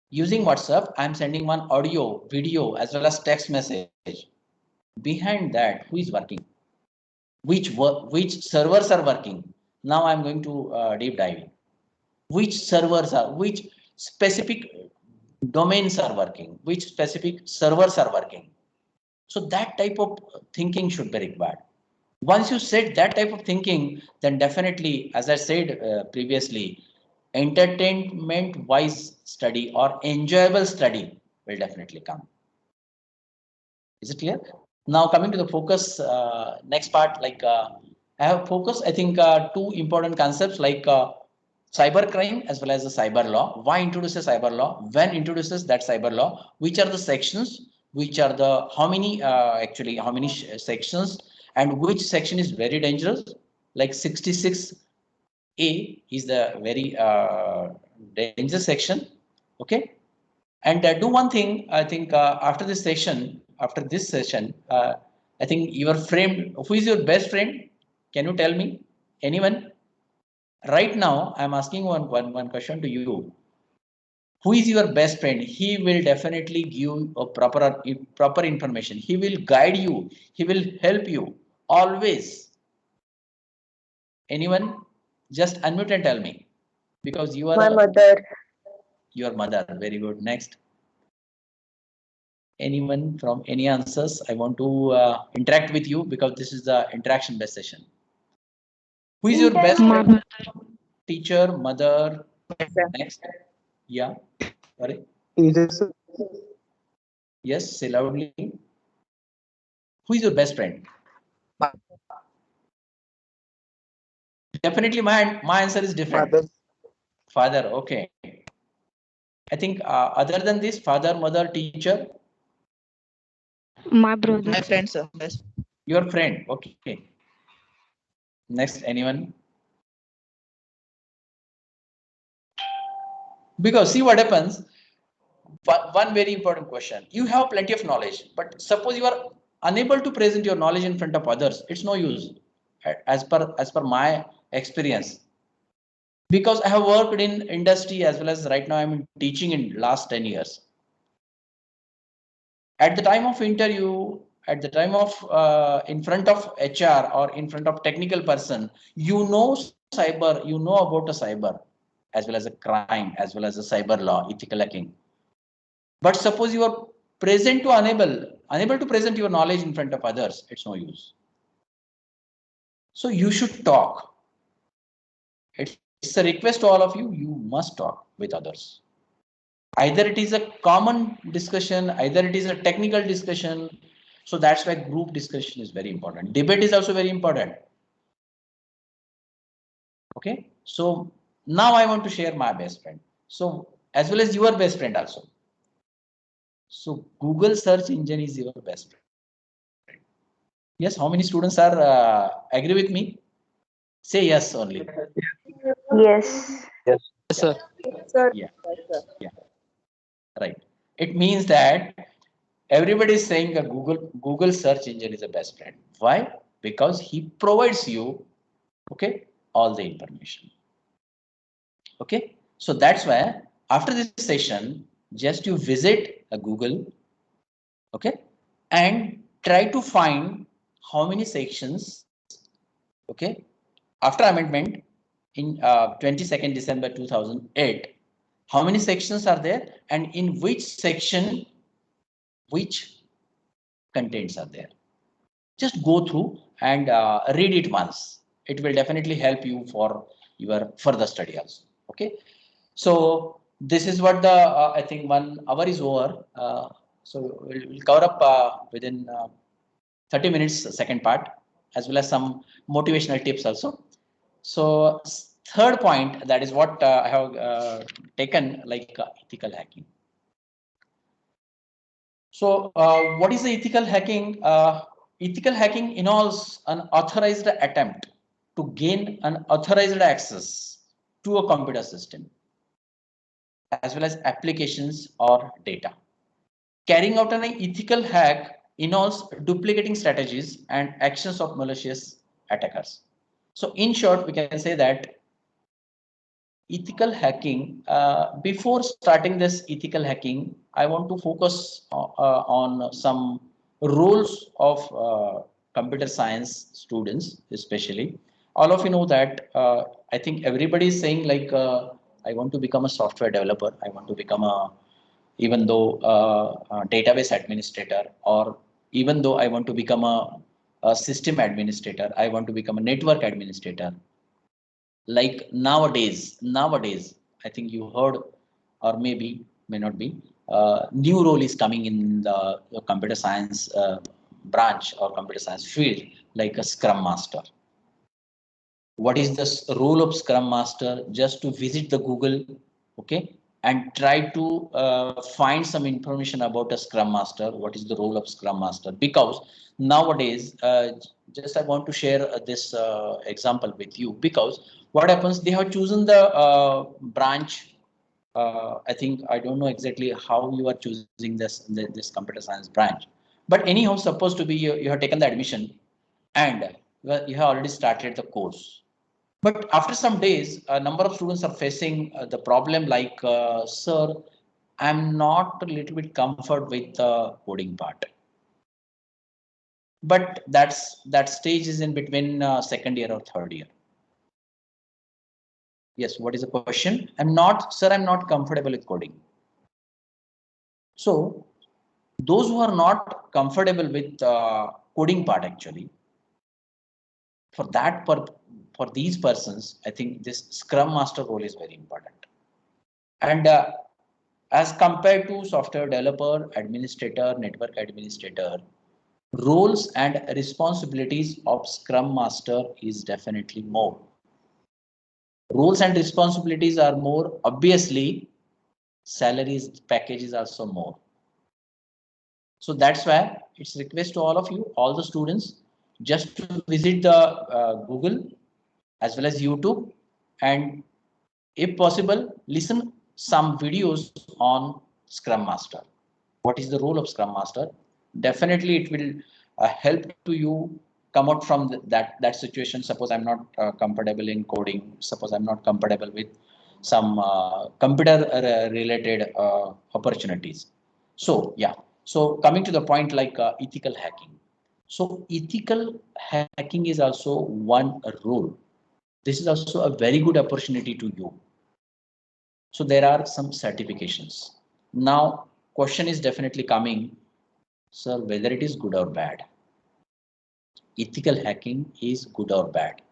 C: Using WhatsApp, I'm sending one audio, video, as well as text message. Behind that, who is working? Which servers are working? Now I'm going to deep dive. Which servers are, which specific domains are working, which specific servers are working. So that type of thinking should be required. Once you set that type of thinking, then definitely, as I said previously, entertainment wise study or enjoyable study will definitely come. Is it clear? Now coming to the focus, next part, like I have focused, I think two important concepts like cyber crime as well as the cyber law. Why introduces cyber law? When introduces that cyber law? Which are the sections? Which are the, how many actually, how many sections, and which section is very dangerous? Like 66A is the very dangerous section. Okay. And do one thing, I think after this session, I think your friend, who is your best friend? Can you tell me? Anyone? Right now, I'm asking one question to you. Who is your best friend? He will definitely give a proper information. He will guide you. He will help you always. Anyone? Just unmute and tell me, because you are
B: my mother.
C: Your mother. Very good. Next. Anyone from any answers? I want to interact with you because this is the interaction based session. Who is your best friend? Teacher, mother. Next. Yeah. Sorry.
D: Teachers.
C: Yes, say loudly. Who is your best friend? Definitely my answer is different.
D: Mother.
C: Father. Okay. I think other than this, father, mother, teacher.
B: My brother.
D: My friend, sir. Best.
C: Your friend. Okay. Next, anyone? Because see what happens. One very important question. You have plenty of knowledge, but suppose you are unable to present your knowledge in front of others. It's no use, as per my experience. Because I have worked in industry as well as right now I'm teaching in last 10 years. At the time of interview, at the time of in front of HR or in front of technical person, you know cyber, you know about a cyber as well as a crime, as well as a cyber law, ethical hacking. But suppose you are unable to present your knowledge in front of others, it's no use. So you should talk. It's a request to all of you, you must talk with others. Either it is a common discussion, either it is a technical discussion. So that's why group discussion is very important. Debate is also very important. Okay, so now I want to share my best friend. So as well as your best friend also. So Google search engine is your best friend. Yes, how many students are agree with me? Say yes only.
A: Yes.
B: Yes.
D: Yes, sir.
E: Sir.
C: Yeah, yeah, right. It means that everybody is saying a Google search engine is a best friend. Why? Because he provides you, okay, all the information. Okay, so that's why after this session, just you visit a Google, okay, and try to find how many sections, okay, after amendment in 22nd December 2008, how many sections are there and in which section which contents are there. Just go through and read it once. It will definitely help you for your further study also. Okay. So this is what the I think 1 hour is over. So we'll cover up within 30 minutes second part as well as some motivational tips also. So third point, that is what I have taken like ethical hacking. So what is the ethical hacking? Ethical hacking involves an authorized attempt to gain an authorized access to a computer system as well as applications or data. Carrying out an ethical hack involves duplicating strategies and actions of malicious attackers. So in short, we can say that ethical hacking, before starting this ethical hacking, I want to focus on some roles of computer science students, especially. All of you know that I think everybody is saying like, I want to become a software developer. I want to become a, even though a database administrator, or even though I want to become a system administrator, I want to become a network administrator. Like nowadays I think you heard, or maybe may not be, new role is coming in the computer science branch or computer science field, like a scrum master. What is the role of scrum master? Just to visit the Google, okay, and try to find some information about a scrum master. What is the role of scrum master? Because nowadays just I want to share this example with you. Because what happens, they have chosen the branch, I think I don't know exactly how you are choosing this computer science branch, but anyhow supposed to be you have taken the admission, and you have already started the course. But after some days, a number of students are facing the problem like, sir, I'm not a little bit comfort with the coding part. But that stage is in between second year or third year. Yes, what is the question? I'm not, sir, I'm not comfortable with coding. So those who are not comfortable with coding part, actually, for that for these persons, I think this Scrum Master role is very important. And as compared to software developer, administrator, network administrator, roles and responsibilities of Scrum Master is definitely more. Roles and responsibilities are more, obviously, salaries, packages also more. So that's why it's request to all of you, all the students, just to visit the Google as well as YouTube, and if possible, listen some videos on Scrum Master. What is the role of Scrum Master? Definitely, it will help to you come out from that situation. Suppose I'm not comfortable in coding. Suppose I'm not comfortable with some computer related opportunities. So yeah. So coming to the point, like ethical hacking. So ethical hacking is also one role. This is also a very good opportunity to you. So there are some certifications. Now, question is definitely coming, sir, whether it is good or bad. Ethical hacking is good or bad.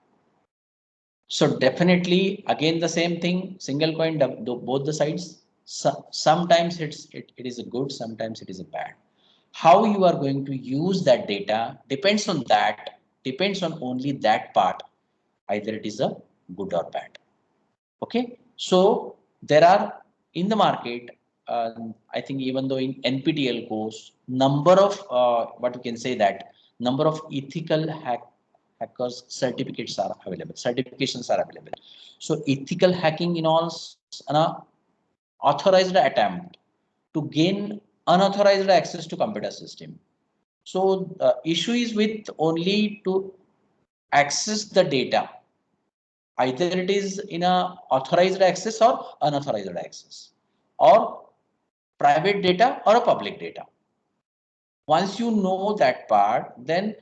C: So definitely, again, the same thing, single coin, both the sides. So, sometimes it is a good, sometimes it is a bad. How you are going to use that data depends on only that part. Either it is a good or bad. Okay, so there are in the market, I think even though in NPTEL course, number of what we can say that number of ethical hackers certificates are available, certifications are available. So ethical hacking involves an authorized attempt to gain unauthorized access to computer system. So issue is with only to access the data. Either it is in a authorized access or unauthorized access, or private data or a public data. Once you know that part, then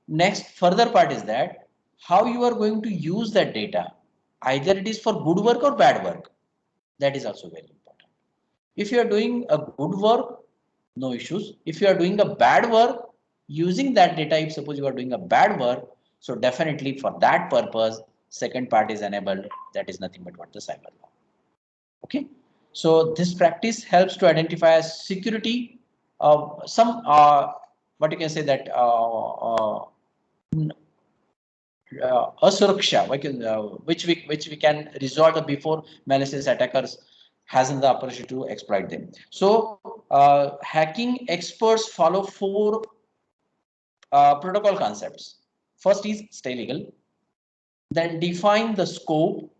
C: next further part is that how you are going to use that data. Either it is for good work or bad work. That is also very important. If you are doing a good work, no issues. If you are doing a bad work, using that data, if suppose you are doing a bad work, so definitely for that purpose, second part is enabled. That is nothing but what the cyber law. Okay. So this practice helps to identify security of some what you can say that asuraksha, which we can resort before malicious attackers has the opportunity to exploit them. So hacking experts follow four protocol concepts. First is stay legal, then define the scope,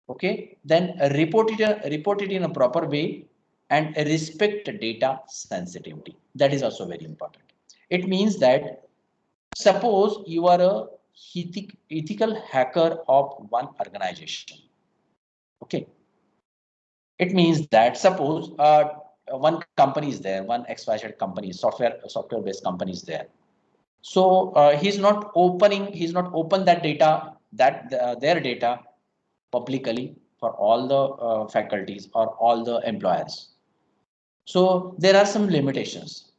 C: okay, then report it in a proper way, and respect data sensitivity. That is also very important. It means that suppose you are a ethical hacker of one organization. Okay. It means that suppose one company is there, one XYZ company, software based company is there. So he's not open that data, their data publicly for all the faculties or all the employers. So there are some limitations.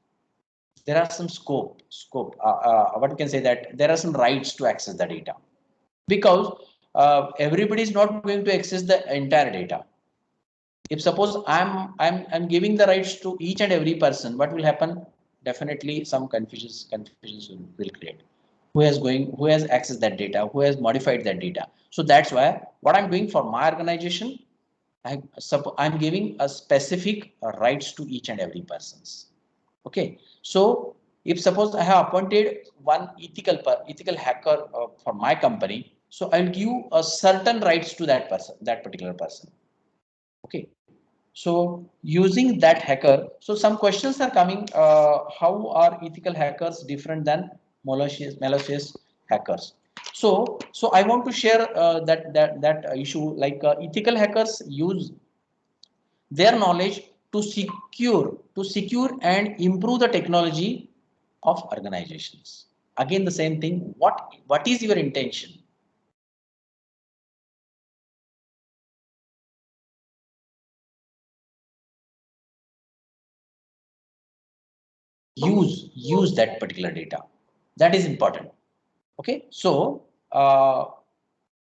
C: There are some what you can say that there are some rights to access the data, because everybody is not going to access the entire data. If suppose I'm giving the rights to each and every person, what will happen? Definitely some confusions will create. Who has accessed that data, who has modified that data. So that's why what I'm doing for my organization, I'm giving a specific rights to each and every persons. Okay, so if suppose I have appointed one ethical hacker for my company, so I'll give a certain rights to that person, that particular person. Okay, so using that hacker, so some questions are coming. How are ethical hackers different than malicious hackers? So I want to share that issue. Like ethical hackers use their knowledge to secure and improve the technology of organizations. Again, the same thing. What is your intention? Use that particular data. That is important. Okay, so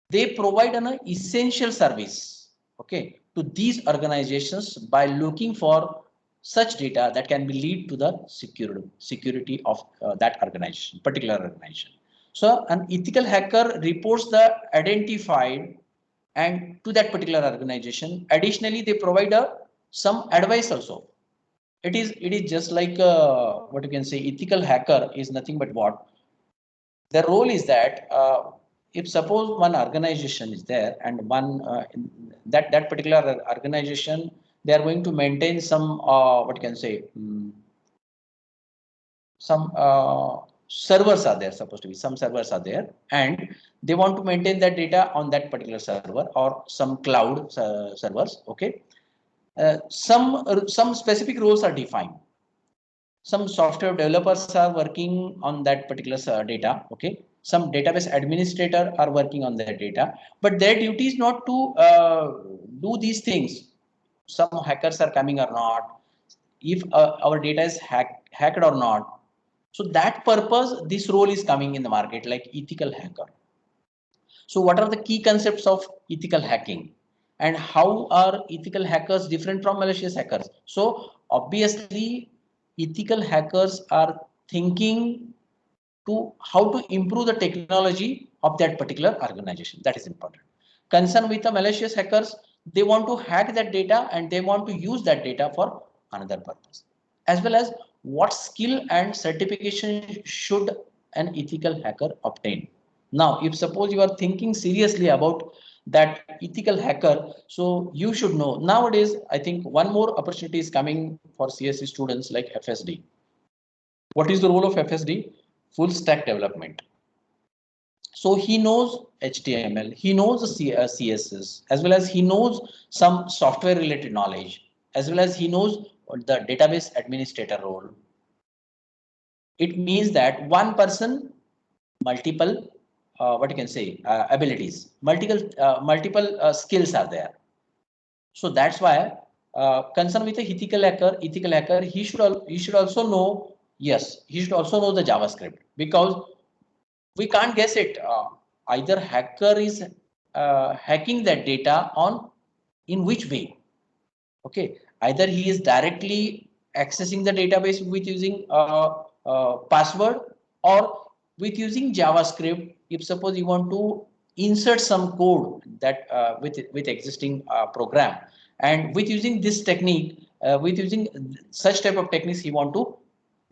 C: they provide an essential service, okay, to these organizations by looking for such data that can be lead to the security of that organization, particular organization. So an ethical hacker reports the identified and to that particular organization. Additionally, they provide some advice also. It is just like what you can say, ethical hacker is nothing but what their role is that if suppose one organization is there and that particular organization, they are going to maintain some what can say some servers are there, supposed to be some servers are there, and they want to maintain that data on that particular server or some cloud servers. Okay, some specific roles are defined. Some software developers are working on that particular data. Okay, some database administrator are working on their data, but their duty is not to do these things. Some hackers are coming or not, if our data is hacked or not. So that purpose, this role is coming in the market like ethical hacker. So what are the key concepts of ethical hacking, and how are ethical hackers different from malicious hackers? So obviously ethical hackers are thinking to how to improve the technology of that particular organization. That is important. Concern with the malicious hackers, they want to hack that data and they want to use that data for another purpose. As well as what skill and certification should an ethical hacker obtain. Now, if suppose you are thinking seriously about that ethical hacker, so you should know nowadays, I think one more opportunity is coming for CSE students like FSD. What is the role of FSD? Full stack development. So he knows HTML, he knows the CSS, as well as he knows some software related knowledge, as well as he knows the database administrator role. It means that one person, multiple, what you can say, abilities, multiple skills are there. So that's why concern with the ethical hacker, he should also know, yes, he should also know the JavaScript, because we can't guess it. Either hacker is hacking that data on in which way. Okay, either he is directly accessing the database with using password, or with using JavaScript. If suppose you want to insert some code that with existing program, and with using this technique, with using such type of techniques, he want to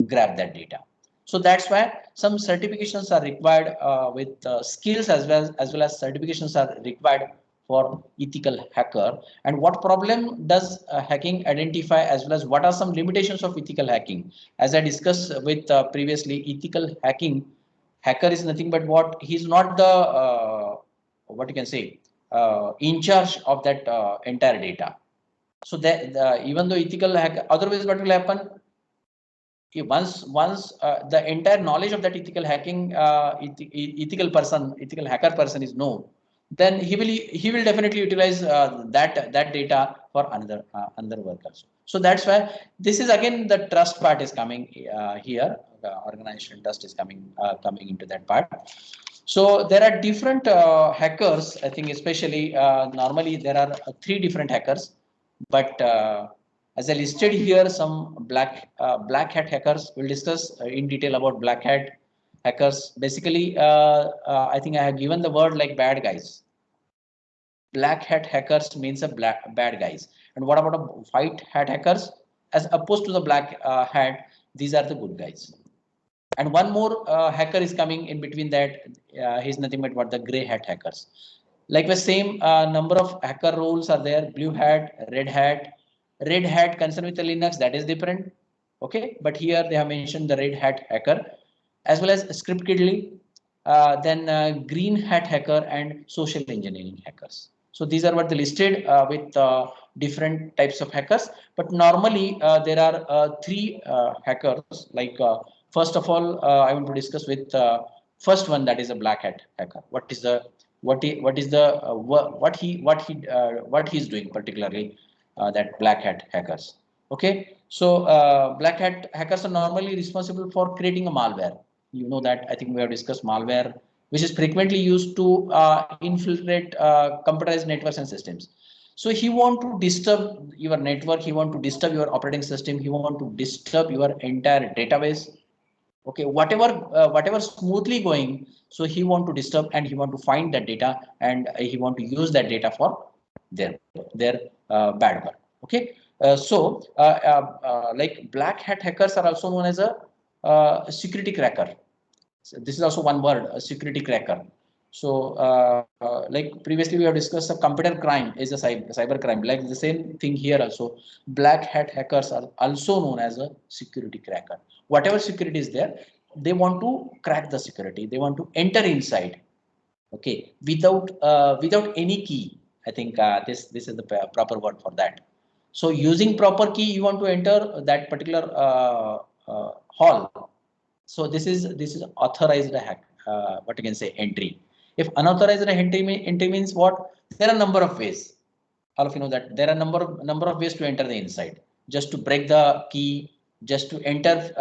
C: grab that data. So that's why some certifications are required with skills as well as certifications are required for ethical hacker. And what problem does hacking identify, as well as what are some limitations of ethical hacking? As I discussed with previously, ethical hacker is nothing but what he's not the what you can say in charge of that entire data. So that even though ethical hacker, otherwise what will happen? Once the entire knowledge of that ethical hacking ethical hacker person is known, then he will definitely utilize that data for another work also. So that's why this is again the trust part is coming here. The organization trust is coming into that part. So there are different hackers. I think especially normally there are three different hackers, but as I listed here, some black hat hackers. We'll discuss in detail about black hat hackers. Basically, I think I have given the word like bad guys. Black hat hackers means a bad guys. And what about a white hat hackers? As opposed to the black hat, these are the good guys. And one more hacker is coming in between that. He's nothing but what the gray hat hackers. Like the same number of hacker roles are there. Blue hat, red hat. Red hat concern with the Linux, that is different. Okay, but here they have mentioned the red hat hacker, as well as script kiddly, then green hat hacker and social engineering hackers. So these are what they listed with different types of hackers. But normally there are three hackers. Like first of all, I want to discuss with first one, that is a black hat hacker. What is the what he's doing particularly that black hat hackers. Okay, so black hat hackers are normally responsible for creating a malware. You know that, I think we have discussed malware, which is frequently used to infiltrate computerized networks and systems. So he want to disturb your network, he want to disturb your operating system, he want to disturb your entire database. Okay, whatever smoothly going, so he want to disturb and he want to find that data, and he want to use that data for their bad work. Okay, like black hat hackers are also known as a security cracker. So this is also one word, a security cracker. So like previously we have discussed, a computer crime is a cyber crime. Like the same thing here also, black hat hackers are also known as a security cracker. Whatever security is there, they want to crack the security. They want to enter inside. Okay, without any key. I think this is the proper word for that. So using proper key, you want to enter that particular hall. So this is authorized hack. What you can say, entry. If unauthorized entry means what? There are a number of ways. All of you know that there are number of ways to enter the inside. Just to break the key, just to enter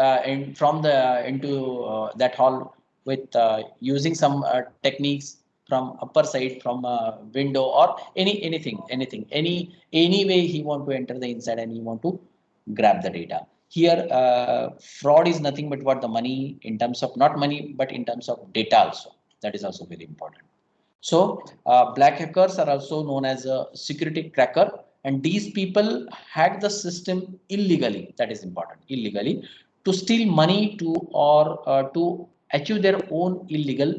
C: from the into that hall with using some techniques from upper side, from a window, or anything any way he want to enter the inside and he want to grab the data. here fraud is nothing but what the money in terms of not money, but in terms of data also. That is also very important. So black hackers are also known as a security cracker, and these people hack the system illegally. That is important, illegally, to steal money to or to achieve their own illegal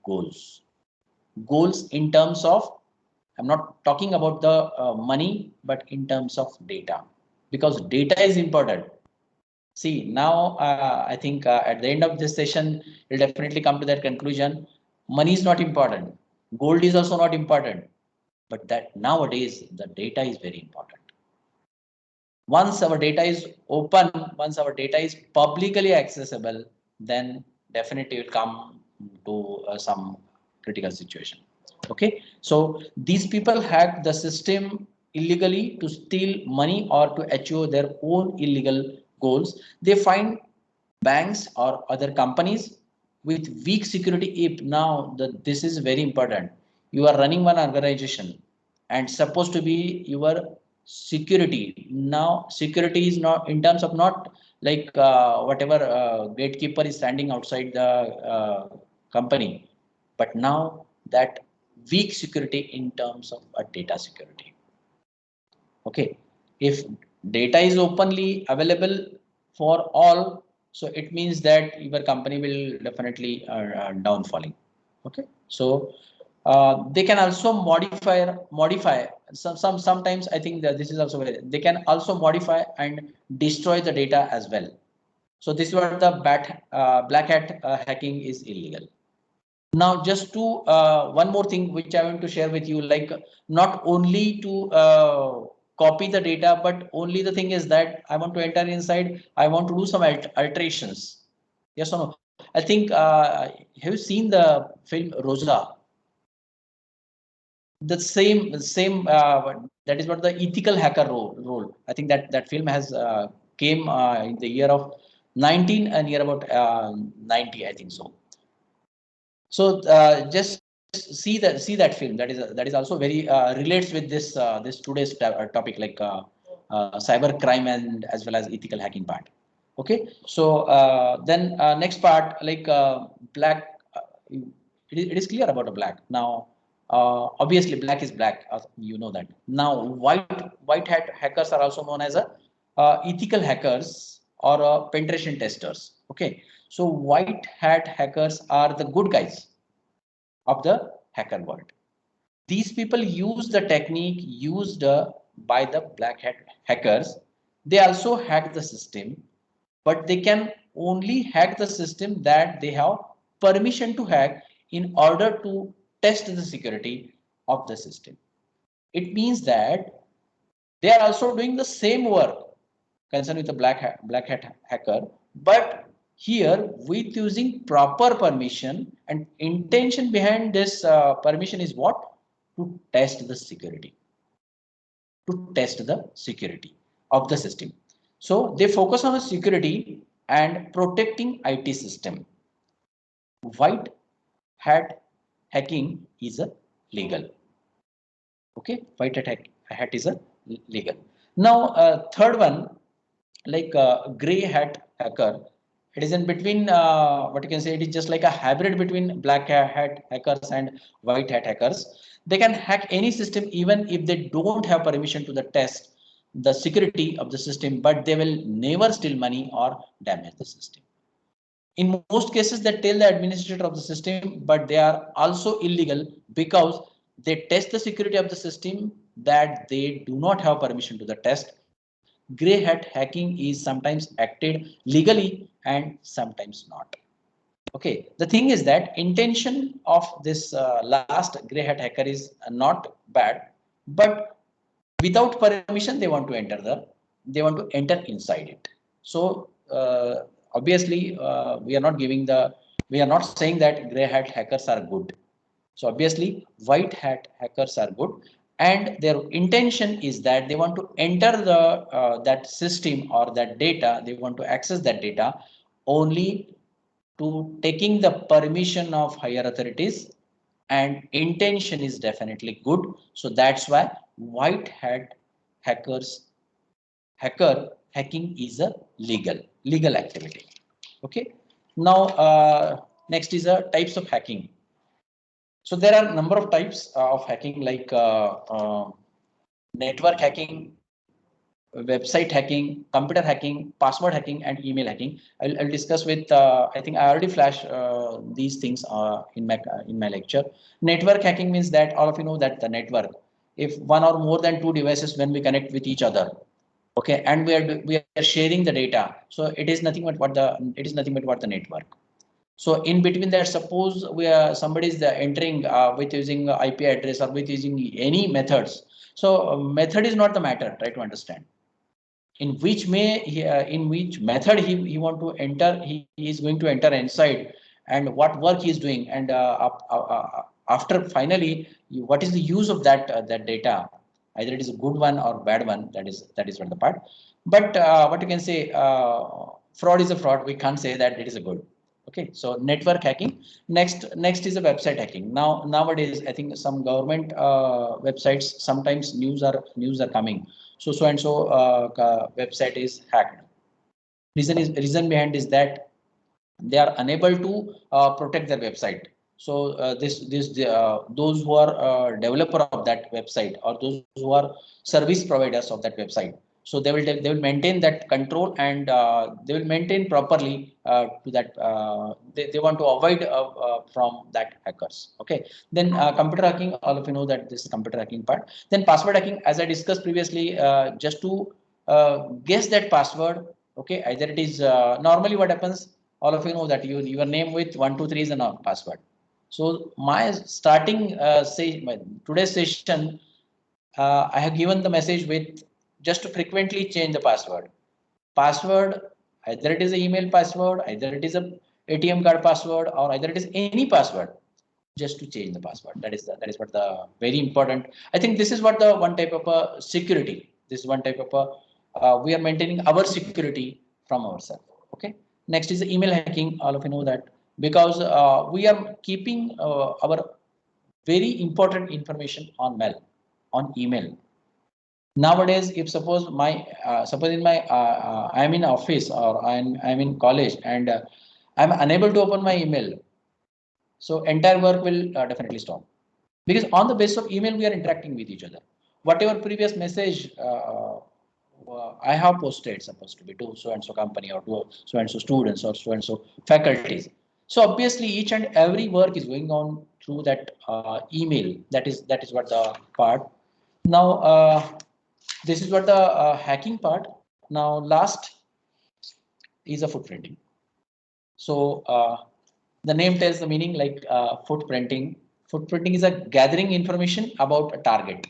C: goals. Goals in terms of, I'm not talking about the money, but in terms of data, because data is important. See, now I think at the end of this session, you'll definitely come to that conclusion. Money is not important. Gold is also not important. But that nowadays, the data is very important. Once our data is open, once our data is publicly accessible, then definitely it will come to some critical situation. Okay, so these people hack the system illegally to steal money or to achieve their own illegal goals. They find banks or other companies with weak security. If now this is very important, you are running one organization and supposed to be your security. Now security is not in terms of not like whatever gatekeeper is standing outside the company, but now that weak security in terms of a data security. Okay, if data is openly available for all, so it means that your company will definitely downfalling. Okay, so they can also modify sometimes I think that this is also very, they can also modify and destroy the data as well. So this is what the black hat hacking is illegal. Now, just to one more thing which I want to share with you, like not only to copy the data, but only the thing is that I want to enter inside, I want to do some alterations. Yes or no? I think have you seen the film Rosa? The same that is what the ethical hacker role. I think that film has came in the year of 19 and year about 90, I think so. So just see that film. That is also very relates with this today's topic, like cyber crime and as well as ethical hacking part. Okay, so then next part, like black. It is clear about a black now. Obviously, black is black. You know that. Now, white hat hackers are also known as a ethical hackers or penetration testers. Okay, so white hat hackers are the good guys of the hacker world. These people use the technique used by the black hat hackers. They also hack the system, but they can only hack the system that they have permission to hack in order to test the security of the system. It means that they are also doing the same work concerned with the black hat hacker, but here with using proper permission, and intention behind this permission is what? To test the security, to test the security of the system. So they focus on the security and protecting IT system. White hat hacking is a legal. Okay, white hat is a legal. Now, third one, like gray hat hacker. It is in between what you can say, it is just like a hybrid between black hat hackers and white hat hackers. They can hack any system even if they don't have permission to the test the security of the system, but they will never steal money or damage the system. In most cases, they tell the administrator of the system, but they are also illegal because they test the security of the system that they do not have permission to the test. Grey hat hacking is sometimes acted legally and sometimes not. Okay, the thing is that intention of this last grey hat hacker is not bad, but without permission they want to enter inside it. So obviously we are not saying that grey hat hackers are good. So obviously white hat hackers are good, and their intention is that they want to enter the that system or that data, they want to access that data only to taking the permission of higher authorities, and intention is definitely good. So that's why white hat hacker hacking is a legal activity. Okay. Now, next is types of hacking. So there are a number of types of hacking like network hacking, website hacking, computer hacking, password hacking, and email hacking. I'll discuss with. I think I already flashed these things in my lecture. Network hacking means that all of you know that the network, if one or more than two devices when we connect with each other, okay, and we are sharing the data, so it is nothing but what the network. So in between that, suppose somebody is entering with using IP address or with using any methods. So method is not the matter. Try to understand in which method he want to enter. He is going to enter inside, and what work he is doing, and after finally, what is the use of that data? Either it is a good one or bad one. That is one the part. But what you can say, fraud is a fraud. We can't say that it is a good. Okay, so network hacking. Next is a website hacking. Nowadays, I think some government websites, sometimes news are coming. So and so website is hacked. Reason behind is that they are unable to protect their website. So those who are developer of that website, or those who are service providers of that website, so they will maintain that control, and they will maintain properly to that. They want to avoid from that hackers. Okay. Then computer hacking, all of you know that this is computer hacking part. Then password hacking, as I discussed previously, just to guess that password. Okay, either it is normally what happens, all of you know that your name with 123 is a password. So my starting today's session, I have given the message with just to frequently change the password. Password, either it is an email password, either it is a ATM card password, or either it is any password, just to change the password. That is what the very important. I think this is what the one type of a security. This is one type of a we are maintaining our security from ourselves. Okay. Next is the email hacking. All of you know that because we are keeping our very important information on mail, on email. Nowadays, if suppose suppose in my I am in office, or I'm in college, and I'm unable to open my email, so entire work will definitely stop, because on the basis of email we are interacting with each other. Whatever previous message I have posted, supposed to be to so and so company, or to so and so students, or so and so faculties. So obviously each and every work is going on through that email. That is what the part. Now this is what the hacking part. Now last is a footprinting. So the name tells the meaning, like footprinting. Footprinting is a gathering information about a target.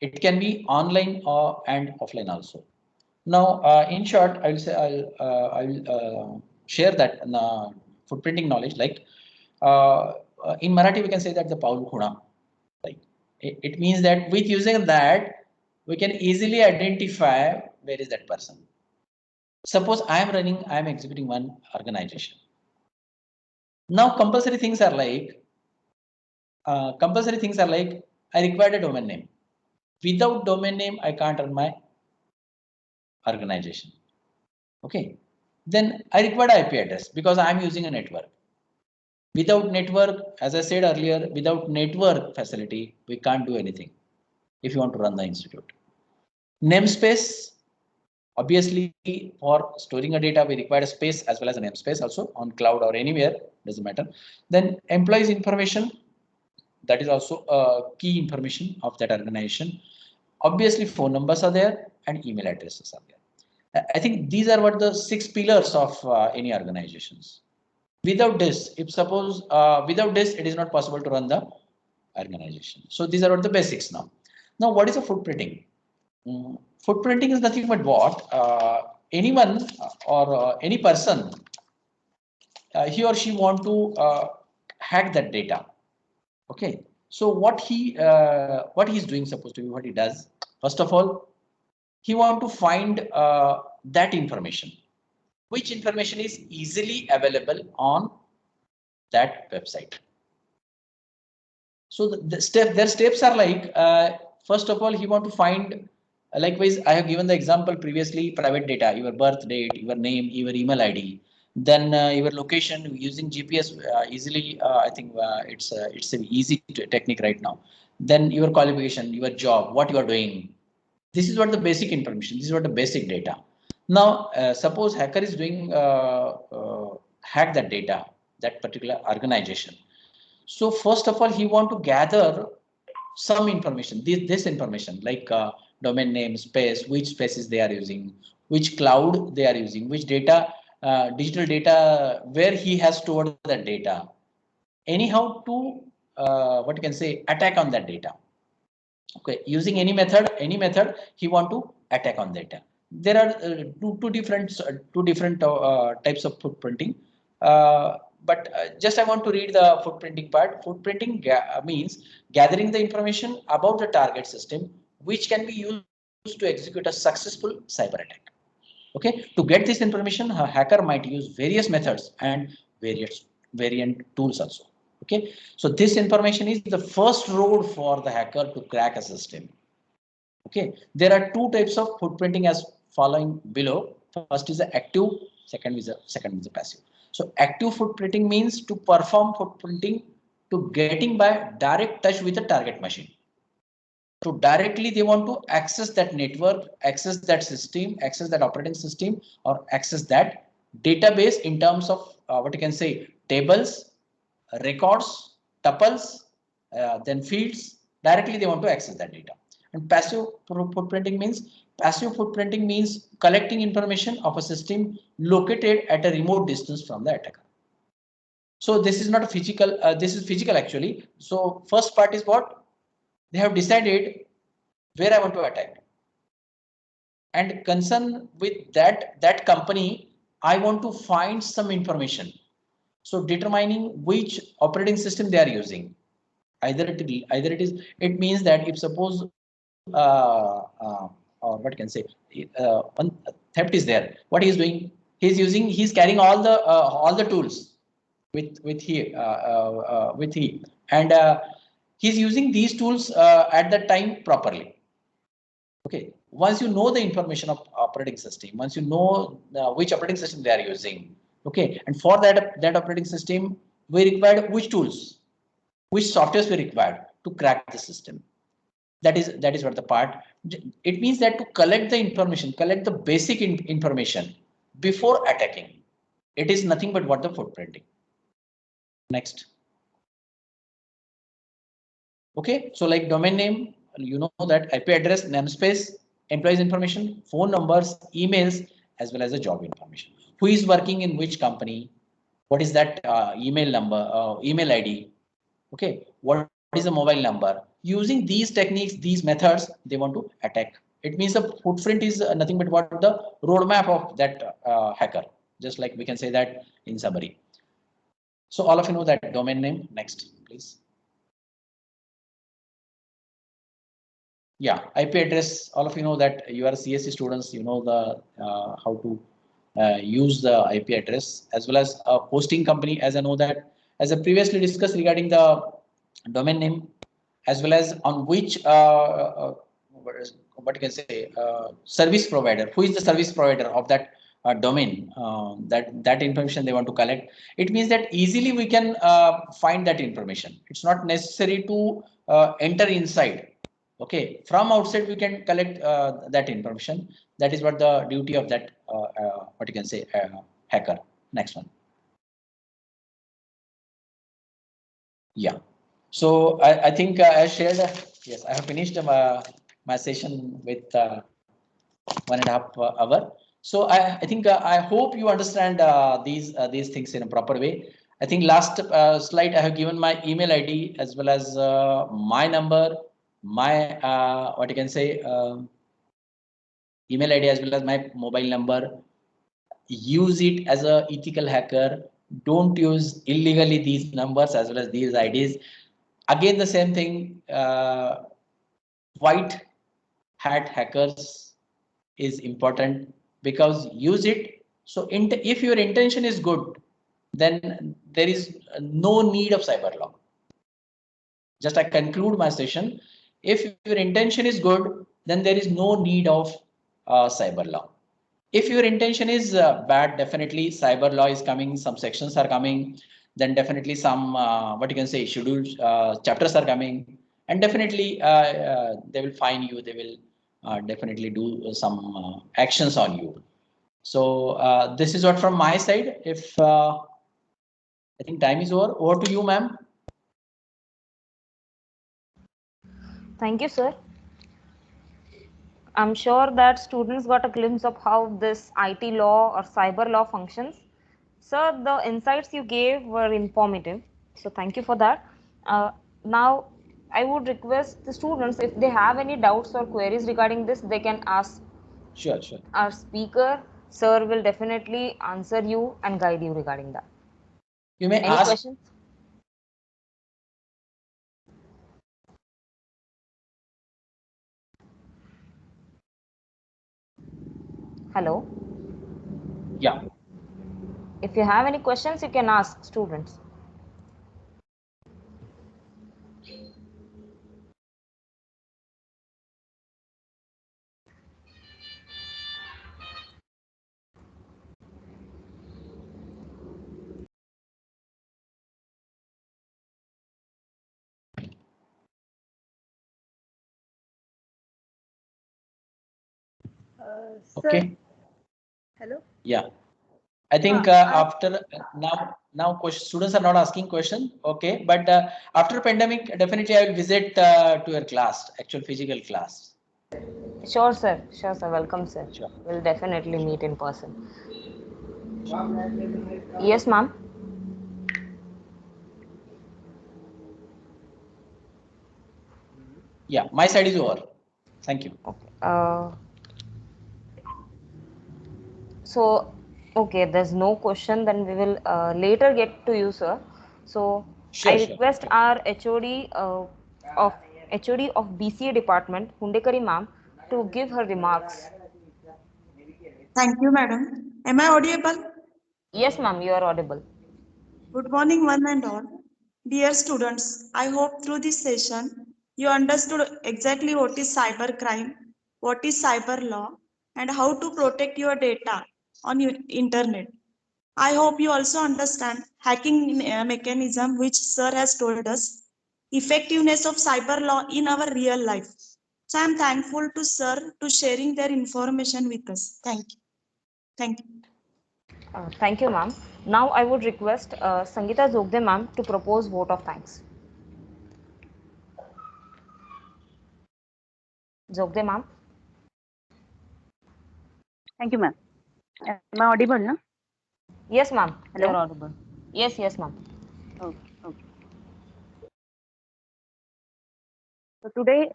C: It can be online and offline also. Now, in short, I will say I will share that footprinting knowledge. Like in Marathi, we can say that the Paul Khuna. Like it means that with using that, we can easily identify where is that person. Suppose I am executing one organization. Now, compulsory things are like I require a domain name. Without domain name, I can't run my organization. Okay. Then I require IP address because I'm using a network. Without network, as I said earlier, without network facility, we can't do anything if you want to run the institute. Namespace, obviously, for storing a data, we require a space as well as a namespace also on cloud or anywhere, doesn't matter. Then employees information, that is also key information of that organization. Obviously, phone numbers are there and email addresses are there. I think these are what the 6 pillars of any organizations. Without this, if suppose without this, it is not possible to run the organization. So these are what the basics now. Now, what is a footprinting? Footprinting is nothing but what anyone or any person, he or she want to hack that data. Okay. So what he's doing, supposed to be what he does. First of all, he want to find that information, which information is easily available on that website. So their steps are like, first of all, he want to find Likewise, I have given the example previously, private data, your birth date, your name, your email ID, then your location using GPS easily. I think it's an easy technique right now. Then your qualification, your job, what you are doing. This is what the basic information. This is what the basic data. Now, suppose hacker is doing hack that data, that particular organization. So first of all, he want to gather some information, this information like domain name, space, which spaces they are using, which cloud they are using, which data, digital data, where he has stored that data. Anyhow, to what you can say, attack on that data. Okay, using any method, he want to attack on data. There are two different types of footprinting. Just I want to read the footprinting part. Footprinting means gathering the information about the target system, which can be used to execute a successful cyber attack. Okay, to get this information, a hacker might use various methods and variant tools also. Okay, so this information is the first road for the hacker to crack a system. Okay, there are two types of footprinting as following below. First is the active, second is the passive. So active footprinting means to perform footprinting to getting by direct touch with the target machine. So directly they want to access that network, access that system, access that operating system, or access that database in terms of what you can say, tables, records, tuples, then fields. Directly they want to access that data. And passive footprinting means collecting information of a system located at a remote distance from the attacker. So this is not a physical, this is physical actually. So first part is what they have decided where I want to attack. And concern with that company, I want to find some information. So determining which operating system they are using. Either it means that if suppose or what can say one theft is there, what he is doing, he's carrying all the tools with he and he's using these tools at that time properly. Okay, once you know the information of operating system, once you know which operating system they are using, okay, and for that operating system, we required which tools, which softwares we required to crack the system. That is what the part. It means that to collect the information, collect the basic information before attacking. It is nothing but what the footprinting. Next. Okay, so like domain name, you know that IP address, namespace, employees information, phone numbers, emails, as well as the job information. Who is working in which company? What is that email number, email ID? Okay, what is the mobile number? Using these techniques, these methods, they want to attack. It means the footprint is nothing but what the roadmap of that hacker. Just like we can say that in summary. So all of you know that domain name. Next, please. Yeah, IP address. All of you know that you are CSC students. You know the how to use the IP address as well as a hosting company. As I know that, as I previously discussed regarding the domain name, as well as on which what you can say service provider. Who is the service provider of that domain? That information they want to collect. It means that easily we can find that information. It's not necessary to enter inside. Okay, from outside we can collect that information. That is what the duty of that what you can say hacker. Next one. Yeah. So I think I shared. Yes, I have finished my session with 1.5 hour. So I think I hope you understand these things in a proper way. I think last slide I have given my email ID as well as my number, my what you can say email ID as well as my mobile number. Use it as a ethical hacker. Don't use illegally these numbers as well as these IDs. Again, the same thing. White hat hackers is important because use it. So if your intention is good, then there is no need of cyber law. Just I conclude my session. If your intention is good, then there is no need of cyber law. If your intention is bad, definitely cyber law is coming, some sections are coming, then definitely some what you can say scheduled chapters are coming, and definitely they will fine you, they will definitely do some actions on you. So this is what from my side. If I think time is over to you, ma'am.
B: Thank you, sir. I'm sure that students got a glimpse of how this IT law or cyber law functions. Sir, the insights you gave were informative. So thank you for that. Now, I would request the students, if they have any doubts or queries regarding this, they can ask
C: Sure, sure.
B: our speaker. Sir will definitely answer you and guide you regarding that.
C: You may
B: Any
C: ask.
B: questions? Hello.
C: Yeah.
B: If you have any questions, you can ask students.
C: Okay.
D: Sir, hello.
C: Yeah. I think
D: I
C: after now question, students are not asking question. Okay, but after pandemic, definitely I will visit to your class, actual physical class.
B: Sure, sir. Sure, sir. Welcome, sir.
C: Sure.
B: We'll definitely meet in person. Yes, ma'am.
C: Yeah, my side is over. Thank you.
B: Okay. So, okay, there's no question. Then we will later get to you, sir. So, I
C: Sure, sure.
B: request our HOD of HOD of BCA department, Hundekari ma'am, to give her remarks.
E: Thank you, madam. Am I audible?
B: Yes, ma'am. You are audible.
E: Good morning, one and all. Dear students, I hope through this session you understood exactly what is cybercrime, what is cyber law, and how to protect your data on your internet. I hope you also understand hacking mechanism which sir has told us, effectiveness of cyber law in our real life. So I am thankful to sir to sharing their information with us. Thank you. Thank you.
B: Thank you, ma'am. Now I would request Sangeeta Zogde ma'am to propose vote of thanks. Zogde ma'am.
A: Thank you, ma'am. Am I audible, no?
B: Yes, ma'am. You
A: Hello?
B: are audible. Yes, yes, ma'am.
A: Okay, okay. So today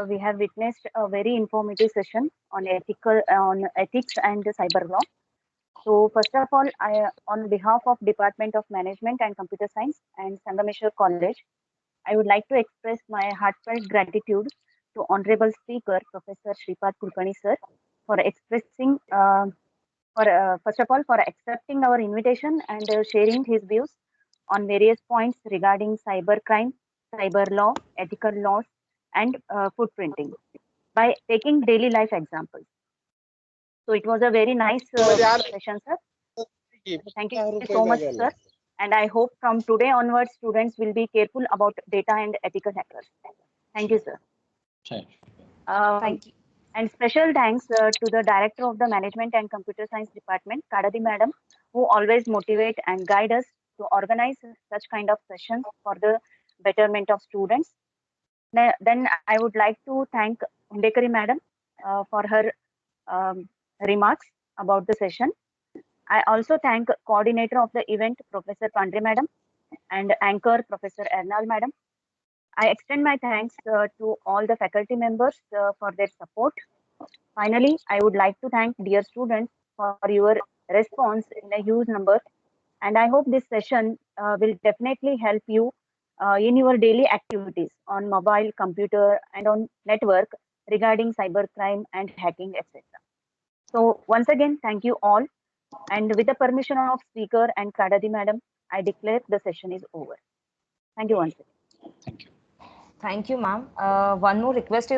A: we have witnessed a very informative session on ethics and cyber law. So first of all, on behalf of Department of Management and Computer Science and Sangameshwar College, I would like to express my heartfelt gratitude to Honorable Speaker Professor Shripad Kulkarni sir for expressing, for first of all, for accepting our invitation and sharing his views on various points regarding cybercrime, cyber law, ethical laws, and footprinting by taking daily life examples. So it was a very nice session, sir. Thank you so much, sir. And I hope from today onwards, students will be careful about data and ethical hackers. Thank you, sir.
C: Sure.
B: Thank you.
A: And special thanks to the Director of the Management and Computer Science Department, Kadadi Madam, who always motivate and guide us to organize such kind of sessions for the betterment of students. Then I would like to thank Hundekari Madam for her remarks about the session. I also thank coordinator of the event, Professor Pandre Madam, and anchor, Professor Ernal Madam. I extend my thanks to all the faculty members for their support. Finally, I would like to thank dear students for your response in a huge number. And I hope this session will definitely help you in your daily activities on mobile, computer, and on network regarding cybercrime and hacking, etc. So once again, thank you all. And with the permission of speaker and Kadadi Madam, I declare the session is over. Thank you once again.
C: Thank you.
B: Thank you, ma'am. One more request is